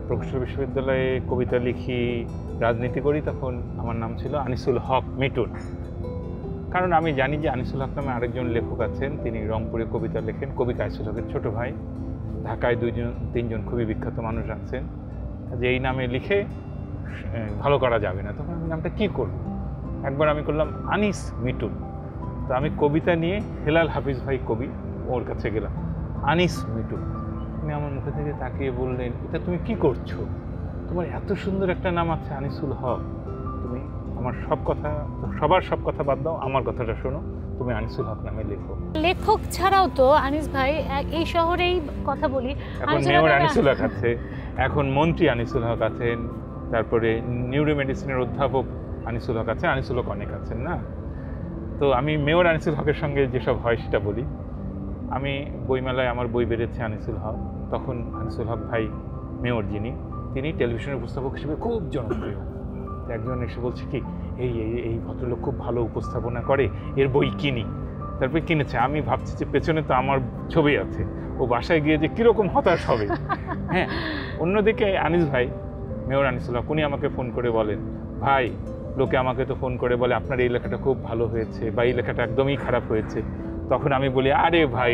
প্রকৌশল বিশ্ববিদ্যালয়ে কবিতা লিখি, রাজনীতি করি, তখন আমার নাম ছিল আনিসুল হক মিটুন। কারণ আমি জানি যে আনিসুল হক নামে আরেকজন লেখক আছেন, তিনি রংপুরে কবিতা লেখেন, কবি কায়সুল হকের ছোট ভাই। ঢাকায় 2-3জন খুবই বিখ্যাত মানুষ আছেন, যে এই নামে লিখে ভালো করা যাবে না। তখন আমি নামটা কী করব? একবার আমি করলাম আনিস মিটুন। তো আমি কবিতা নিয়ে হেলাল হাফিজ ভাই কবি, ওর কাছে গেলাম, আনিস মিটুন। তিনি আমার মুখে থেকে তাকিয়ে বললেন, এটা তুমি কি করছো? তোমার এত সুন্দর একটা নাম আছে আনিসুল হক, তুমি আমার সবার সব কথা বাদ দাও, আমার কথাটা শোনো, তুমি আনিসুল হক নামে লেখো। লেখক ছাড়াও তো আনিস ভাই এই শহরেই কথা বলি, এখন মেয়র আনিসুল হক আছে, এখন মন্ত্রী আনিসুল হক আছেন, তারপরে নিউরো মেডিসিনের অধ্যাপক আনিসুল হক আছেন, আনিসুল হক অনেক আছেন না? তো তো আমি মেয়র আনিসুল হকের সঙ্গে যেসব হয় সেটা বলি। আমি বইমেলায় আমার বই বেড়েছে আনিসুল হক, তখন আনিসুল হক ভাই মেয়র যিনি, তিনি টেলিভিশনের উপস্থাপক হিসেবে খুব জনপ্রিয়। একজন এসে বলছে কি এই এই ভদ্রলোক খুব ভালো উপস্থাপনা করে, এর বই কিনি। তারপরে কিনেছে। আমি ভাবছি যে পেছনে তো আমার ছবি আছে, ও বাসায় গিয়ে যে কীরকম হতাশ হবে। হ্যাঁ, অন্যদিকে আনিস ভাই, মেয়র আনিসুল হক, উনি আমাকে ফোন করে বলেন, ভাই লোকে আমাকে তো ফোন করে বলে আপনার এই লেখাটা খুব ভালো হয়েছে বা এই লেখাটা একদমই খারাপ হয়েছে। তখন আমি বলি আরে ভাই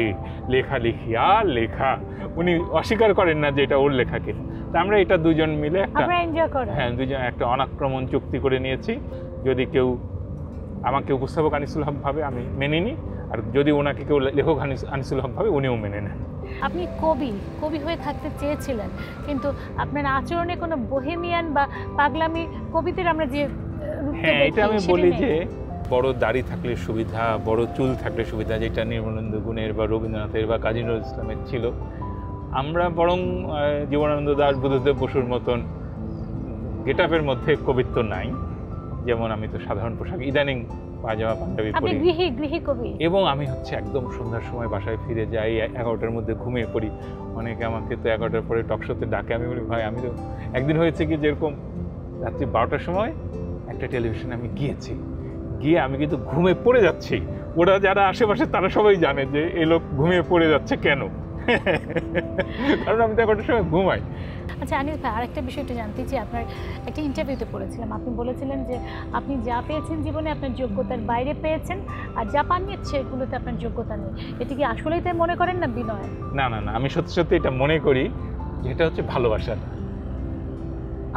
লেখালেখি আর লেখা, উনি অস্বীকার করেন না যে এটা ওর লেখা কিনা। তা আমরা এটা দুজন মিলে একটা দুজন একটা অনাক্রমণ চুক্তি করে নিয়েছি, যদি কেউ আমাকে উপস্থাপক আনিসুল হক ভাবে আমি মেনে নিই, আর যদি ওনাকে কেউ লেখক আনিসুল হক ভাবে উনিও মেনে নেন। আপনি কবি হয়ে থাকতে চেয়েছিলেন, কিন্তু আপনার আচরণে কোনো বোহেমিয়ান বা পাগলামি কবিদের আমরা যে হ্যাঁ, এটা আমি বলি যে বড় দাড়ি থাকলে সুবিধা, বড় চুল থাকলে সুবিধা, যেটা নির্মলেন্দু গুণের বা রবীন্দ্রনাথের বা কাজী নজরুল ইসলামের ছিল। আমরা বরং জীবনানন্দ দাশ, বুদ্ধদেব বসুর মতন গেটআপের মধ্যে কবিত্ব নাই। যেমন আমি তো সাধারণ পোশাক, ইদানিং পাজামা পাঞ্জাবি পরি, গৃহী কবি, এবং আমি হচ্ছে একদম সন্ধ্যার সময় বাসায় ফিরে যাই, 11টার মধ্যে ঘুমিয়ে পড়ি। অনেকে আমাকে তো 11টার পরে টকশোতে ডাকে, আমি বলি ভাই আমি তো একদিন হয়েছে কি যেরকম রাত্রি 12টার সময় একটা টেলিভিশনে আমি গিয়ে আমি কিন্তু ঘুমিয়ে পড়ে যাচ্ছি। ওরা যারা আশেপাশে তারা সবাই জানে যে এই লোক ঘুমিয়ে পড়ে যাচ্ছে কেন, কারণ আমি তো 11টার সময় ঘুমাই। আচ্ছা আনিস ভাই, আরেকটা বিষয় একটু জানতে চাই, আপনার একটা ইন্টারভিউতে পড়েছিলাম, আপনি বলেছিলেন যে আপনি যা পেয়েছেন জীবনে আপনার যোগ্যতার বাইরে পেয়েছেন, আর যা পাননি সেগুলোতে আপনার যোগ্যতা নেই। এটা কি আসলেই তাই মনে করেন না বিনয়? না, আমি সত্যি সত্যি এটা মনে করি, যেটা হচ্ছে ভালোবাসা।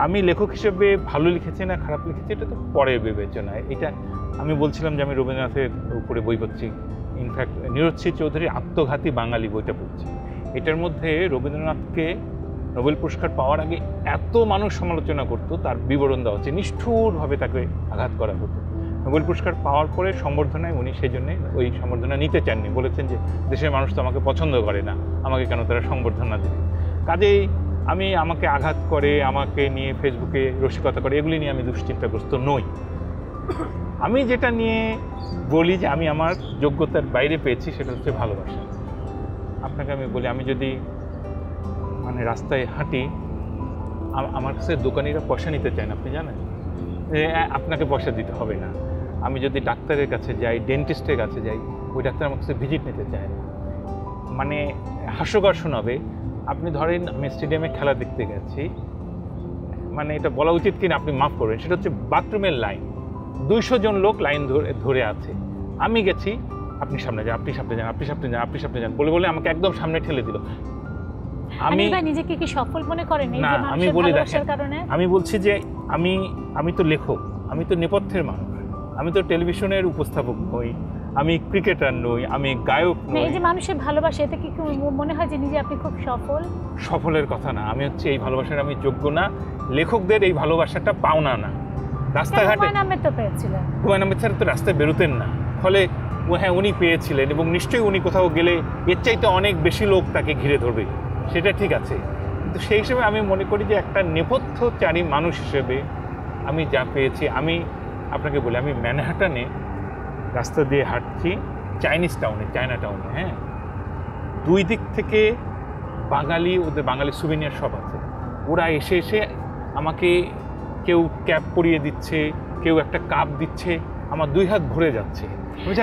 আমি লেখক হিসেবে ভালো লিখেছি না খারাপ লিখেছি এটা তো পরে বিবেচনায়। এটা আমি বলছিলাম যে আমি রবীন্দ্রনাথের উপরে বই পড়ছি, ইনফ্যাক্ট নীরজ চৌধুরীর আত্মঘাতী বাঙালি বইটা পড়ছি। এটার মধ্যে রবীন্দ্রনাথকে নোবেল পুরস্কার পাওয়ার আগে এত মানুষ সমালোচনা করতো, তার বিবরণ দেওয়া হচ্ছে, নিষ্ঠুরভাবে তাকে আঘাত করা হতো। নোবেল পুরস্কার পাওয়ার পরে সম্বর্ধনায় উনি সেই জন্যে ওই সম্বর্ধনা নিতে চাননি, বলেছেন যে দেশের মানুষ তো আমাকে পছন্দ করে না, আমাকে কেন তারা সম্বর্ধনা দেবে। কাজেই আমাকে আঘাত করে, আমাকে নিয়ে ফেসবুকে রসিকতা করে, এগুলি নিয়ে আমি দুশ্চিন্তাগ্রস্ত নই। আমি যেটা নিয়ে বলি যে আমি আমার যোগ্যতার বাইরে পেয়েছি, সেটা হচ্ছে ভালোবাসা। আপনাকে আমি বলি, আমি যদি মানে রাস্তায় হাঁটি, আমার কাছে দোকানিরা পয়সা নিতে চায় না, আপনি জানেন, আপনাকে পয়সা দিতে হবে না। আমি যদি ডাক্তারের কাছে যাই, ডেন্টিস্টের কাছে যাই, ওই ডাক্তার আমার কাছে ভিজিট নিতে চায় না। মানে হাস্যকর শোনাবে, আপনি ধরেন আমি স্টেডিয়ামে খেলা দেখতে গেছি, মানে এটা বলা উচিত কিনা আপনি মাফ করবেন, সেটা হচ্ছে বাথরুমের লাইন, 200 জন লোক লাইন ধরে আছে, আমি গেছি আপনি সামনে যান, আপনি সামনে যান, আপনি সামনে যান, আপনি সামনে যান বলে আমাকে একদম সামনে ঠেলে দিল। আমি নিজেকে কি সফল মনে করেন? না, আমি বলি দেখেন, আমি বলছি যে আমি তো লেখক, আমি তো নেপথ্যের মানুষ, আমি তো টেলিভিশনের উপস্থাপক নই, আমি ক্রিকেটার নই, আমি গায়ক নই। এই যে মানুষের ভালোবাসা, এতে কি মনে হয় যে নিজে আপনি খুব সফলের কথা না। আমি হচ্ছে এই ভালোবাসার আমি যোগ্য না, লেখকদের এই ভালোবাসাটা পাওনা না। রাস্তাঘাটে হুমায়ুন আহমেদ তো পেয়েছিলেন, হুমায়ুন আহমেদ স্যার তো রাস্তায় বেরোতেন না, ফলে হ্যাঁ উনি পেয়েছিলেন, এবং নিশ্চয়ই উনি কোথাও গেলে এর চাইতে অনেক বেশি লোক তাকে ঘিরে ধরবে, সেটা ঠিক আছে। কিন্তু সেই হিসেবে আমি মনে করি যে একটা নেপথ্যচারী মানুষ হিসেবে আমি যা পেয়েছি, আমি আপনাকে বলি, আমি ম্যানহাটনে রাস্তা দিয়ে হাঁটছি, চায়না টাউনে, হ্যাঁ, 2 দিক থেকে বাঙালি, ওদের বাঙালি সুভেনিয়ার সব আছে, ওরা এসে আমাকে কেউ ক্যাপ পরিয়ে দিচ্ছে, কেউ একটা কাপ দিচ্ছে, আমার 2 হাত ভরে যাচ্ছে।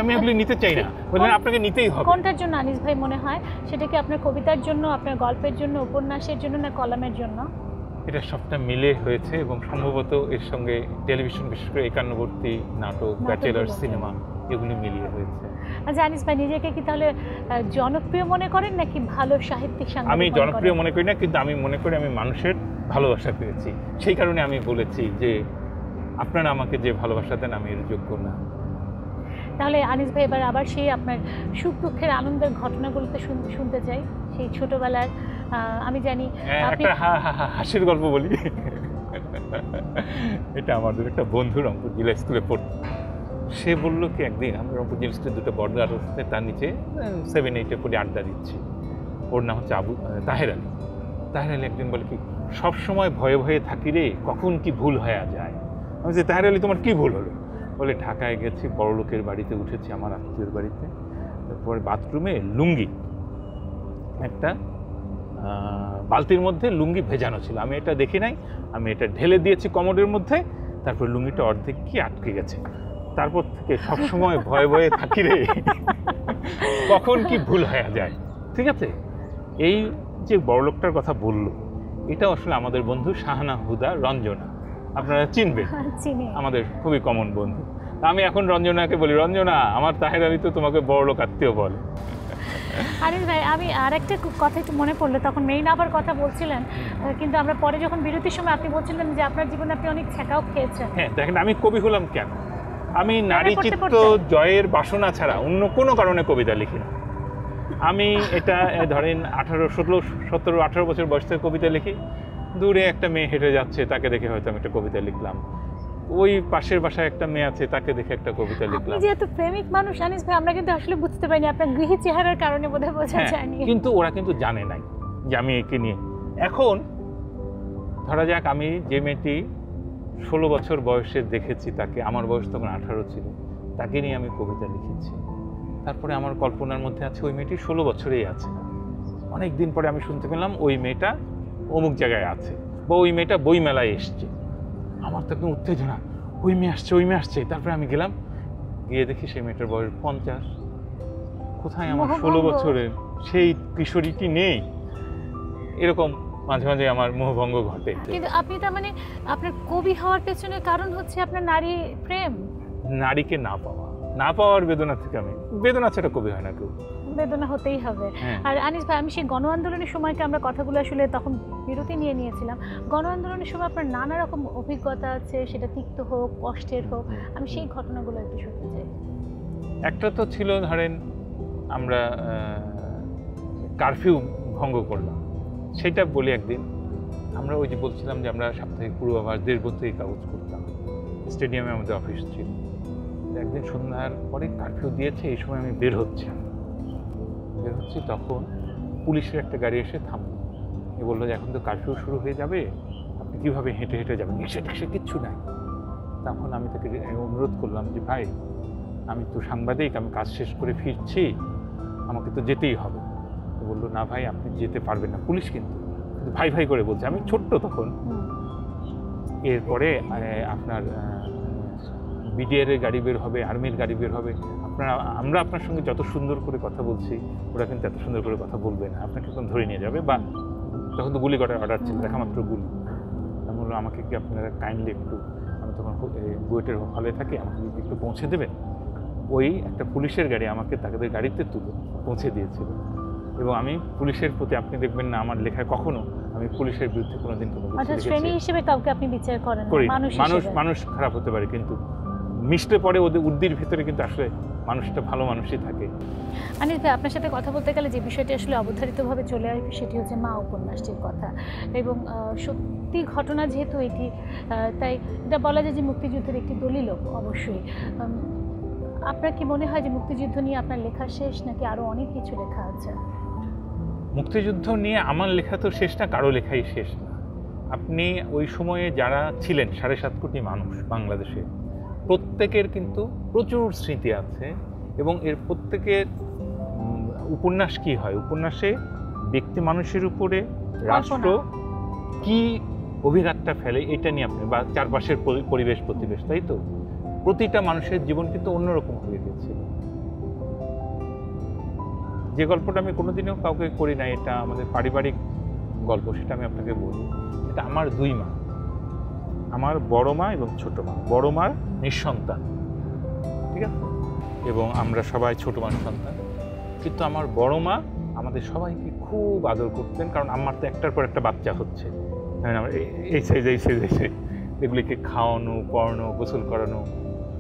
আমি এগুলি নিতে চাই না, বললেন আপনাকে নিতেই হবে। কোনটার জন্য আনিস ভাই মনে হয়? সেটা কি আপনার কবিতার জন্য, আপনার গল্পের জন্য, উপন্যাসের জন্য, না কলামের জন্য? এটা সবটা মিলে হয়েছে, এবং সম্ভবত এর সঙ্গে টেলিভিশন, বিশেষ করে একান্নবর্তী নাটক, ব্যাচেলার সিনেমা, এগুলি মিলিয়ে হয়েছে। আচ্ছা আনিস ভাই, নিজেকে কি তাহলে জনপ্রিয় মনে করেন নাকি ভালো সাহিত্যিক সাংবাদিক? আমি জনপ্রিয় মনে করি না, কিন্তু আমি মনে করি আমি মানুষের ভালোবাসা পেয়েছি। সেই কারণে আমি বলেছি যে আপনারা আমাকে যে ভালোবাসা দেন আমি এর যোগ্য না। তাহলে আনিস ভাই, এবার আবার সেই আপনার সুখ দুঃখের আনন্দের ঘটনাগুলোতে শুনতে চাই, সেই ছোটবেলার। আমি জানি একটা হাসির গল্প বলি। এটা আমাদের একটা বন্ধু রংপুর জেলা স্কুলে পড়তো, সে বললো কি একদিন আমরা রংপুর জেলা স্কুলে 2টা বড়গাছ আছে, তার নিচে 7-8 পড়ে আড্ডা দিচ্ছি, ওর নাম হচ্ছে তাহের আলী একদিন বলে কি, সবসময় ভয়ে ভয়ে থাকি রে, কখন কি ভুল হয়ে যায়। আমি বলছি তাহের আলী তোমার কি ভুল হলো? বলে ঢাকায় গেছি, বড়লোকের বাড়িতে উঠেছি, আমার আত্মীয়ের বাড়িতে। তারপরে বাথরুমে লুঙ্গি, একটা বালতির মধ্যে লুঙ্গি ভেজানো ছিল, আমি এটা দেখি নাই, আমি এটা ঢেলে দিয়েছি কমোডের মধ্যে। তারপর লুঙ্গিটা অর্ধেক কি আটকে গেছে। তারপর থেকে সবসময় ভয়ে ভয়ে থাকি রে, কখন কি ভুল হয়ে যায়। ঠিক আছে, এই যে বড়লোকটার কথা বললো, এটা আসলে আমাদের বন্ধু শাহানা হুদা রঞ্জনা, আপনারা চিনবেন, আমাদের খুবই কমন বন্ধু। আমি এখন রঞ্জনাকে বলি, রঞ্জনা আমার তাহের আলী তো তোমাকে বড়লোক আত্মীয় বলে। আনিস ভাই, আমি আর একটা কথা একটু মনে পড়লো, তখন মেইন আবার কথা বলছিলেন, কিন্তু আমরা পরে যখন বিরতির সময় আপনি বলছিলেন যে আপনার জীবনে আপনি অনেক ছেঁকাও খেয়েছেন। হ্যাঁ দেখেন, আমি কবি হলাম কেন? আমি নারী চিত্ত জয়ের বাসনা ছাড়া অন্য কোনো কারণে কবিতা লিখি না। আমি এটা ধরেন 17-18 বছর বয়স থেকে কবিতা লিখি। দূরে একটা মেয়ে হেঁটে যাচ্ছে, তাকে দেখে হয়তো আমি একটা কবিতা লিখলাম। ওই পাশের বাসায় একটা মেয়ে আছে, তাকে দেখে একটা কবিতা লিখলাম। আপনি যেহেতু প্রেমিক মানুষ আনিস ভাই, আমরা কিন্তু আসলে বুঝতে পারিনি, আপনার গৃহী চেহারার কারণে বোধহয় বোঝা যায়নি। কিন্তু ওরা কিন্তু জানে নাই যে আমি একে নিয়ে। এখন ধরা যাক, আমি যে মেয়েটি 16 বছর বয়সে দেখেছি তাকে, আমার বয়স তখন 18 ছিল, তাকে নিয়ে আমি কবিতা লিখেছি। তারপরে আমার কল্পনার মধ্যে আছে ওই মেয়েটি 16 বছরেই আছে। অনেক দিন পরে আমি শুনতে পেলাম ওই মেয়েটা অমুক জায়গায় আছে, বা ওই মেয়েটা বইমেলায় এসছে। আমার তো একদম উত্তেজনা, ওই মেয়ে আসছে, ওই মেয়ে আসছে। তারপরে আমি গেলাম, গিয়ে দেখি সেই মেয়েটার বয়স 50। কোথায় আমার 16 বছরের সেই কিশোরীটি নেই? এরকম মাঝে মাঝে আমার মোহভঙ্গ ঘটে। কিন্তু আপনি তার মানে আপনার কবি হওয়ার পেছনে কারণ হচ্ছে আপনার নারী প্রেম, নারীকে না পাওয়ার বেদনা থেকে। আমি বেদনা ছাড়া কবি হয় না কেউ, বেদনা হতেই হবে। আর আনিস ভাই, আমি সেই গণ আন্দোলনের সময়কে আমরা কথাগুলো আসলে তখন বিরতি নিয়েছিলাম। গণ আন্দোলনের সময় আপনার নানা রকম অভিজ্ঞতা আছে, সেটা তিক্ত হোক, কষ্টের হোক, আমি সেই ঘটনাগুলো একটু শুনতে চাই। একটা তো ছিল, ধরেন আমরা কারফিউ ভঙ্গ করলাম, সেটা বলি। একদিন আমরা ওই যে বলছিলাম যে আমরা সাপ্তাহিক পূর্বাভাস দেশবন্ধুই কাগজ করতাম, স্টেডিয়ামে আমাদের অফিস ছিল। একদিন সন্ধ্যার পরে কারফিউ দিয়েছে, এই সময় আমি বের হচ্ছি, তখন পুলিশের একটা গাড়ি এসে থামলো। এ বললো যে এখন তো কারফিউ শুরু হয়ে যাবে, আপনি কীভাবে হেঁটে হেঁটে যাবেন? সে কিচ্ছু নাই। তখন আমি তাকে অনুরোধ করলাম যে ভাই, আমি তো সাংবাদিক, আমি কাজ শেষ করে ফিরছি, আমাকে তো যেতেই হবে। বললো না ভাই, আপনি যেতে পারবেন না, পুলিশ কিন্তু ভাই ভাই করে বলছে। আমি ছোট্ট তখন। এরপরে আপনার বিডিআর এর গাড়ি বের হবে, আর্মির গাড়ি বের হবে, আমরা আপনার সঙ্গে যত সুন্দর করে কথা বলছি, ওরা কিন্তু এত সুন্দর করে কথা বলবে না, আপনাকে তখন ধরে নিয়ে যাবে। বা তখন তো গুলি করার অর্ডার ছিল, দেখা মাত্র গুলি। আমি বললো আমাকে কি আপনারা কাইন্ডলি একটু, আমি তখন বুয়েটের হলে থাকি, আমাকে একটু পৌঁছে দেবেন? ওই একটা পুলিশের গাড়ি আমাকে তাদের গাড়িতে তুলে পৌঁছে দিয়েছিল। এবং আমি পুলিশের প্রতি, আপনি দেখবেন না আমার লেখায় কখনো আমি পুলিশের বিরুদ্ধে কোনোদিন কোনো কিছু শ্রেণী হিসেবে কাউকে আপনি বিচার করেন না। মানুষ খারাপ হতে পারে, কিন্তু মিশতে পরে ওদের উর্দির ভিতরে কিন্তু আসলে মানুষটা ভালো মানুষই থাকে। আনিস ভাই, আপনার সাথে কথা বলতে গেলে যে বিষয়টি আসলে অবধারিতভাবে চলে আসবে সেটি হচ্ছে মা উপন্যাসটির কথা। এবং সত্যি ঘটনা যেহেতু এটি, তাই এটা বলা যায় যে মুক্তিযুদ্ধের একটি দলিলও অবশ্যই। আপনার কি মনে হয় যে মুক্তিযুদ্ধ নিয়ে আপনার লেখা শেষ, নাকি আরও অনেক কিছু লেখা আছে? মুক্তিযুদ্ধ নিয়ে আমার লেখা তো শেষ না, কারো লেখাই শেষ না। আপনি ওই সময়ে যারা ছিলেন 7.5 কোটি মানুষ বাংলাদেশে, প্রত্যেকের কিন্তু প্রচুর স্মৃতি আছে। এবং এর প্রত্যেকের উপন্যাস কি হয়, উপন্যাসে ব্যক্তি মানুষের উপরে রাষ্ট্র কি অভিঘাতটা ফেলে, এটা নিয়ে আপনি, বা চারপাশের পরিবেশ প্রতিবেশ, তাই তো প্রতিটা মানুষের জীবন কিন্তু অন্যরকম হয়ে গেছে। যে গল্পটা আমি কোনোদিনও কাউকে করি না, এটা আমাদের পারিবারিক গল্প, সেটা আমি আপনাকে বলি। এটা আমার 2 মা, আমার বড় মা এবং ছোট মা। বড় মার নিঃসন্তান, ঠিক আছে, এবং আমরা সবাই ছোট মানুষ সন্তান। কিন্তু আমার বড় মা আমাদের সবাইকে খুব আদর করতেন, কারণ আমার তো একটার পর একটা বাচ্চা হচ্ছে, এই সাইজ এগুলিকে খাওয়ানো, পড়ানো, গোসল করানো,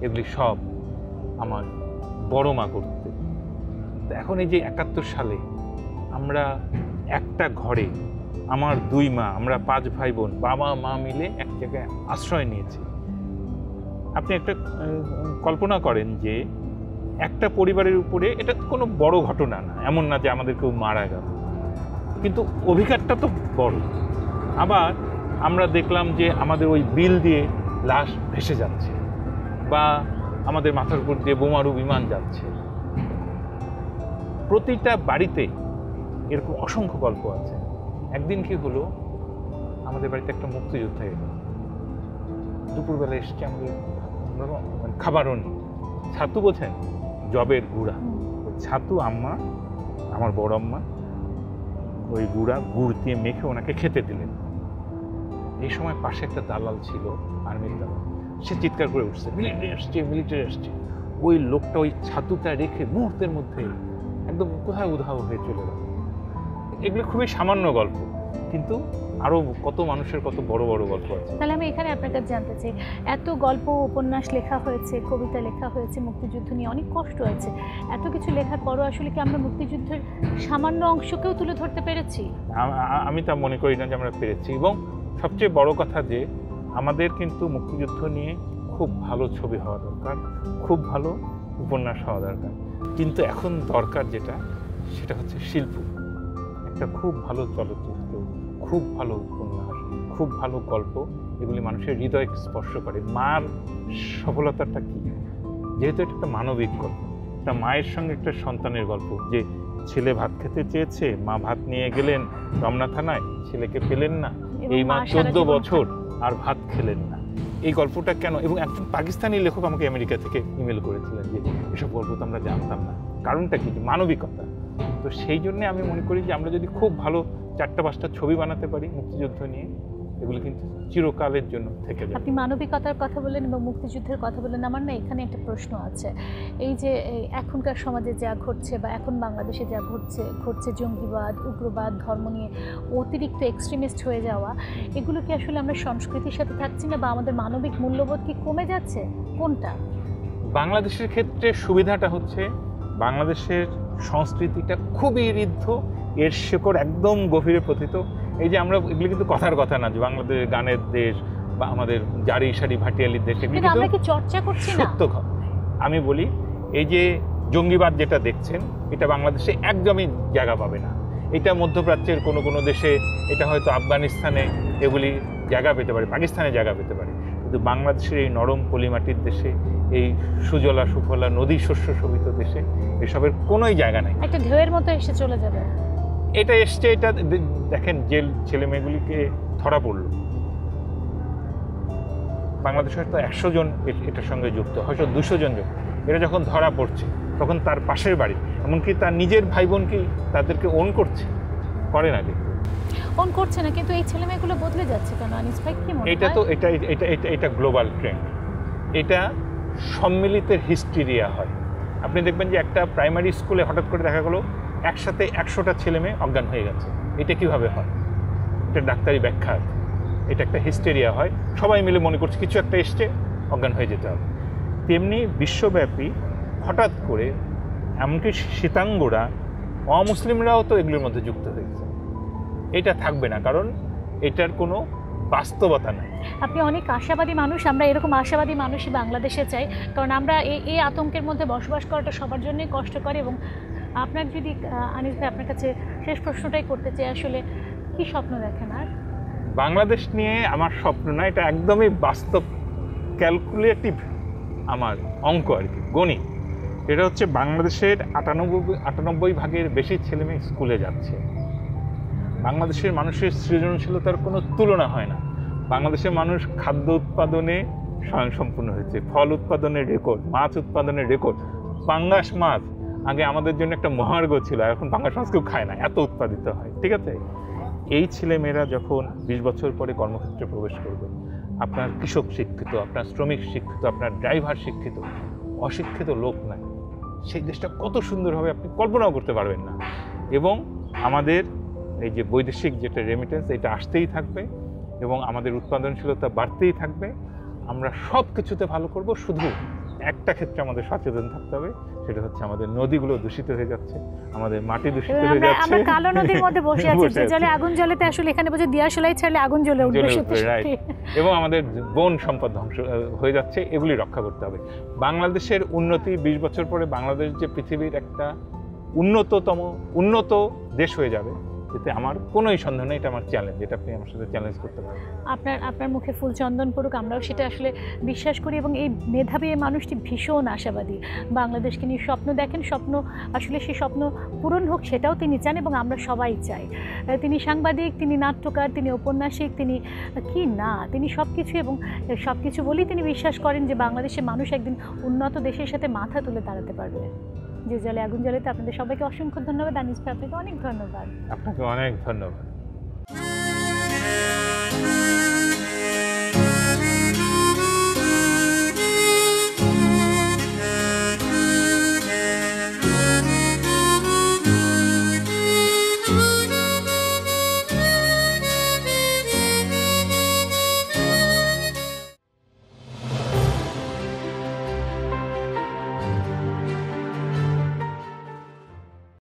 এগুলি সব আমার বড় মা করতেন। তো এখন এই যে 71 সালে আমরা একটা ঘরে, আমার 2 মা, আমরা 5 ভাই বোন, বাবা মা মিলে এক জায়গায় আশ্রয় নিয়েছি। আপনি একটা কল্পনা করেন যে একটা পরিবারের উপরে, এটা কোনো বড় ঘটনা না, এমন না যে আমাদের কেউ মারা গেল, কিন্তু অভিঘাতটা তো বড়। আবার আমরা দেখলাম যে আমাদের ওই বিল দিয়ে লাশ ভেসে যাচ্ছে, বা আমাদের মাথার উপর দিয়ে বোমারু বিমান যাচ্ছে। প্রতিটা বাড়িতে এরকম অসংখ্য গল্প আছে। একদিন কি হলো, আমাদের বাড়িতে একটা মুক্তিযোদ্ধা এলো, দুপুরবেলা এসছে আমাদের খাবারও নেই। ছাতু বোঝেন, জবের গুঁড়া, ছাতু আম্মা, আমার বড় আম্মা ওই গুঁড়া গুড় দিয়ে মেখে ওনাকে খেতে দিলেন। এই সময় পাশে একটা দালাল ছিল, আর্মির দালাল, সে চিৎকার করে উঠছে, মিলিটারি আসছে, মিলিটারি আসছে। ওই লোকটা ওই ছাতুটা রেখে মুহূর্তের মধ্যে একদম কোথায় উধাও হয়ে চলে গেল। এগুলো খুবই সামান্য গল্প, কিন্তু আরো কত মানুষের কত বড় বড় গল্প আছে। তাহলে আমি এখানে আপনার কাছে জানতে চাই, এত গল্প উপন্যাস লেখা হয়েছে, কবিতা লেখা হয়েছে, মুক্তিযুদ্ধ নিয়ে অনেক কষ্ট আছে, এত কিছু লেখার পরও আসলে কি আমরা মুক্তিযুদ্ধের সামান্য অংশকেও তুলে ধরতে পেরেছি? আমি তা মনে করি না যে আমরা পেরেছি। এবং সবচেয়ে বড় কথা যে আমাদের কিন্তু মুক্তিযুদ্ধ নিয়ে খুব ভালো ছবি হওয়া দরকার, খুব ভালো উপন্যাস হওয়া দরকার। কিন্তু এখন দরকার যেটা, সেটা হচ্ছে শিল্প। একটা খুব ভালো চলচ্চিত্র, খুব ভালো উপন্যাস, খুব ভালো গল্প, এগুলি মানুষের হৃদয় স্পর্শ করে। মার সফলতাটা কি? যেহেতু এটা একটা মানবিক গল্প, একটা মায়ের সঙ্গে একটা সন্তানের গল্প, যে ছেলে ভাত খেতে চেয়েছে, মা ভাত নিয়ে গেলেন রমনা থানায়, ছেলেকে পেলেন না, এই মা 14 বছর আর ভাত খেলেন না। এই গল্পটা কেন? এবং একজন পাকিস্তানি লেখক আমাকে আমেরিকা থেকে ইমেল করেছিলেন যে এসব গল্প তো আমরা জানতাম না। কারণটা কি? মানবিকতা। তো সেই জন্য আমি মনে করি যে আমরা যদি খুব ভালো 4-5টা ছবি বানাতে পারি মুক্তিযুদ্ধ নিয়ে, এগুলো কিন্তু চিরকালের জন্য থেকে যাবে। আপনি মানবিকতার কথা বললেন এবং মুক্তিযুদ্ধের কথা বললেন, আমার না এখানে একটা প্রশ্ন আছে। এই যে এখনকার সমাজে যা ঘটছে বা এখন বাংলাদেশে যা ঘটছে জঙ্গিবাদ, উগ্রবাদ, ধর্ম নিয়ে অতিরিক্ত এক্সট্রিমিস্ট হয়ে যাওয়া, এগুলো কি আসলে আমরা সংস্কৃতির সাথে থাকছি না, বা আমাদের মানবিক মূল্যবোধ কি কমে যাচ্ছে? কোনটা? বাংলাদেশের ক্ষেত্রে সুবিধাটা হচ্ছে বাংলাদেশের সংস্কৃতিটা খুবই ঋদ্ধ, এর শেকড় একদম গভীরে পতিত। এই যে আমরা এগুলো কিন্তু কথার কথা না যে বাংলাদেশ গানের দেশ বা আমাদের জারি সারি ভাটিয়ালির দেশ, এগুলো কিন্তু চর্চা করছি না। সত্য কথা আমি বলি, এই যে জঙ্গিবাদ যেটা দেখছেন, এটা বাংলাদেশে একদমই জায়গা পাবে না। এটা মধ্যপ্রাচ্যের কোনো কোনো দেশে, এটা হয়তো আফগানিস্তানে এগুলি জায়গা পেতে পারে, পাকিস্তানে জায়গা পেতে পারে, কিন্তু বাংলাদেশের এই নরম পলিমাটির দেশে, এই সুজলা সুফলা নদী শস্য শোভিত দেশে এসবের কোনোই জায়গা নাই। একটা ঢেউয়ের মতো এসে চলে যাবে। এটা এসছে, এটা দেখেন যে ছেলে মেয়েগুলিকে ধরা পড়লো, বাংলাদেশে হয়তো 100 জন এটার সঙ্গে যুক্ত, হয়তো 200 জন যুক্ত। এরা যখন ধরা পড়ছে তখন তার পাশের বাড়ি, এমনকি তার নিজের ভাই বোনকে তাদেরকে ওন করছে, করে না কিন্তু ওন করছে না। কিন্তু এই ছেলে মেয়েগুলো বদলে যাচ্ছে কেন আনিস ভাই? কি মনে হয়? এটা তো এটা গ্লোবাল ট্রেন্ড, এটা সম্মিলিতের হিস্টেরিয়া হয়। আপনি দেখবেন যে একটা প্রাইমারি স্কুলে হঠাৎ করে দেখা গেলো একসাথে 100টা ছেলে মেয়ে অজ্ঞান হয়ে গেছে। এটা কিভাবে হয়? এটা ডাক্তারি ব্যাখ্যা, এটা একটা হিস্টেরিয়া হয়, সবাই মিলে মনে করছে কিছু একটা এসছে, অজ্ঞান হয়ে যেতে হবে। তেমনি বিশ্বব্যাপী হঠাৎ করে এমনকি শ্বেতাঙ্গরা, অমুসলিমরাও তো এগুলোর মধ্যে যুক্ত হয়েছে। এটা থাকবে না, কারণ এটার কোনো বাস্তবতা নাই। আপনি অনেক আশাবাদী মানুষ, আমরা এরকম আশাবাদী মানুষই বাংলাদেশে চাই, কারণ আমরা এই আতঙ্কের মধ্যে বসবাস করাটা সবার জন্যই কষ্টকর। এবং আপনার যদি আনিস ভাই, আপনার কাছে শেষ প্রশ্নটাই করতে চাই, আসলে কি স্বপ্ন দেখেন? আর বাংলাদেশ নিয়ে আমার স্বপ্ন না, এটা একদমই বাস্তব ক্যালকুলেটিভ আমার অঙ্ক আর কি, গণিত। এটা হচ্ছে বাংলাদেশের 98 ভাগের বেশি ছেলে মেয়ে স্কুলে যাচ্ছে। বাংলাদেশের মানুষের সৃজনশীলতার কোনো তুলনা হয় না। বাংলাদেশের মানুষ খাদ্য উৎপাদনে স্বয়ংসম্পূর্ণ হয়েছে, ফল উৎপাদনের রেকর্ড, মাছ উৎপাদনের রেকর্ড। পাঙ্গাস মাছ আগে আমাদের জন্য একটা মহার্ঘ ছিল, এখন পাঙ্গাস মাছ কেউ খায় না, এত উৎপাদিত হয়। ঠিক আছে, এই ছেলেমেয়েরা যখন 20 বছর পরে কর্মক্ষেত্রে প্রবেশ করবে, আপনার কৃষক শিক্ষিত, আপনার শ্রমিক শিক্ষিত, আপনার ড্রাইভার শিক্ষিত, অশিক্ষিত লোক নাই, সেই দেশটা কত সুন্দর হবে আপনি কল্পনাও করতে পারবেন না। এবং আমাদের এই যে বৈদেশিক যেটা রেমিটেন্স, এটা আসতেই থাকবে এবং আমাদের উৎপাদনশীলতা বাড়তেই থাকবে। আমরা সব কিছুতে ভালো করব, শুধু একটা ক্ষেত্রে আমাদের সচেতন থাকতে হবে, সেটা হচ্ছে আমাদের নদীগুলো দূষিত হয়ে যাচ্ছে, আমাদের মাটি দূষিত হয়ে যাচ্ছে। আমরা কালো নদীর মধ্যে বসে আছি, যে জলে আগুন জ্বলেতে আসলে এখানে বসে দিয়াশলাই ছাড়লে আগুন জ্বলে উঠবে। এবং আমাদের বন সম্পদ ধ্বংস হয়ে যাচ্ছে, এগুলি রক্ষা করতে হবে। বাংলাদেশের উন্নতি 20 বছর পরে বাংলাদেশ যে পৃথিবীর একটা উন্নত দেশ হয়ে যাবে, এতে আমার কোনোই সন্দেহ নেই, এটা আমার চ্যালেঞ্জ, এটা আপনি আমার সাথে চ্যালেঞ্জ করতে পারেন। আপনার মুখে ফুল চন্দন পড়ুক, আমরাও সেটা আসলে বিশ্বাস করি। এবং এই মেধাবী এই মানুষটি ভীষণ আশাবাদী, বাংলাদেশকে নিয়ে স্বপ্ন দেখেন, স্বপ্ন আসলে সেই স্বপ্ন পূরণ হোক সেটাও তিনি চান এবং আমরা সবাই চাই। তিনি সাংবাদিক, তিনি নাট্যকার, তিনি ঔপন্যাসিক, তিনি তিনি সব কিছু, এবং সব কিছু বলেই তিনি বিশ্বাস করেন যে বাংলাদেশের মানুষ একদিন উন্নত দেশের সাথে মাথা তুলে দাঁড়াতে পারবে। যে জলে আগুন জ্বলেতে আপনাদের সবাইকে অসংখ্য ধন্যবাদ। আনিস ভাই, আপনাকে অনেক ধন্যবাদ। আপনাকে অনেক ধন্যবাদ।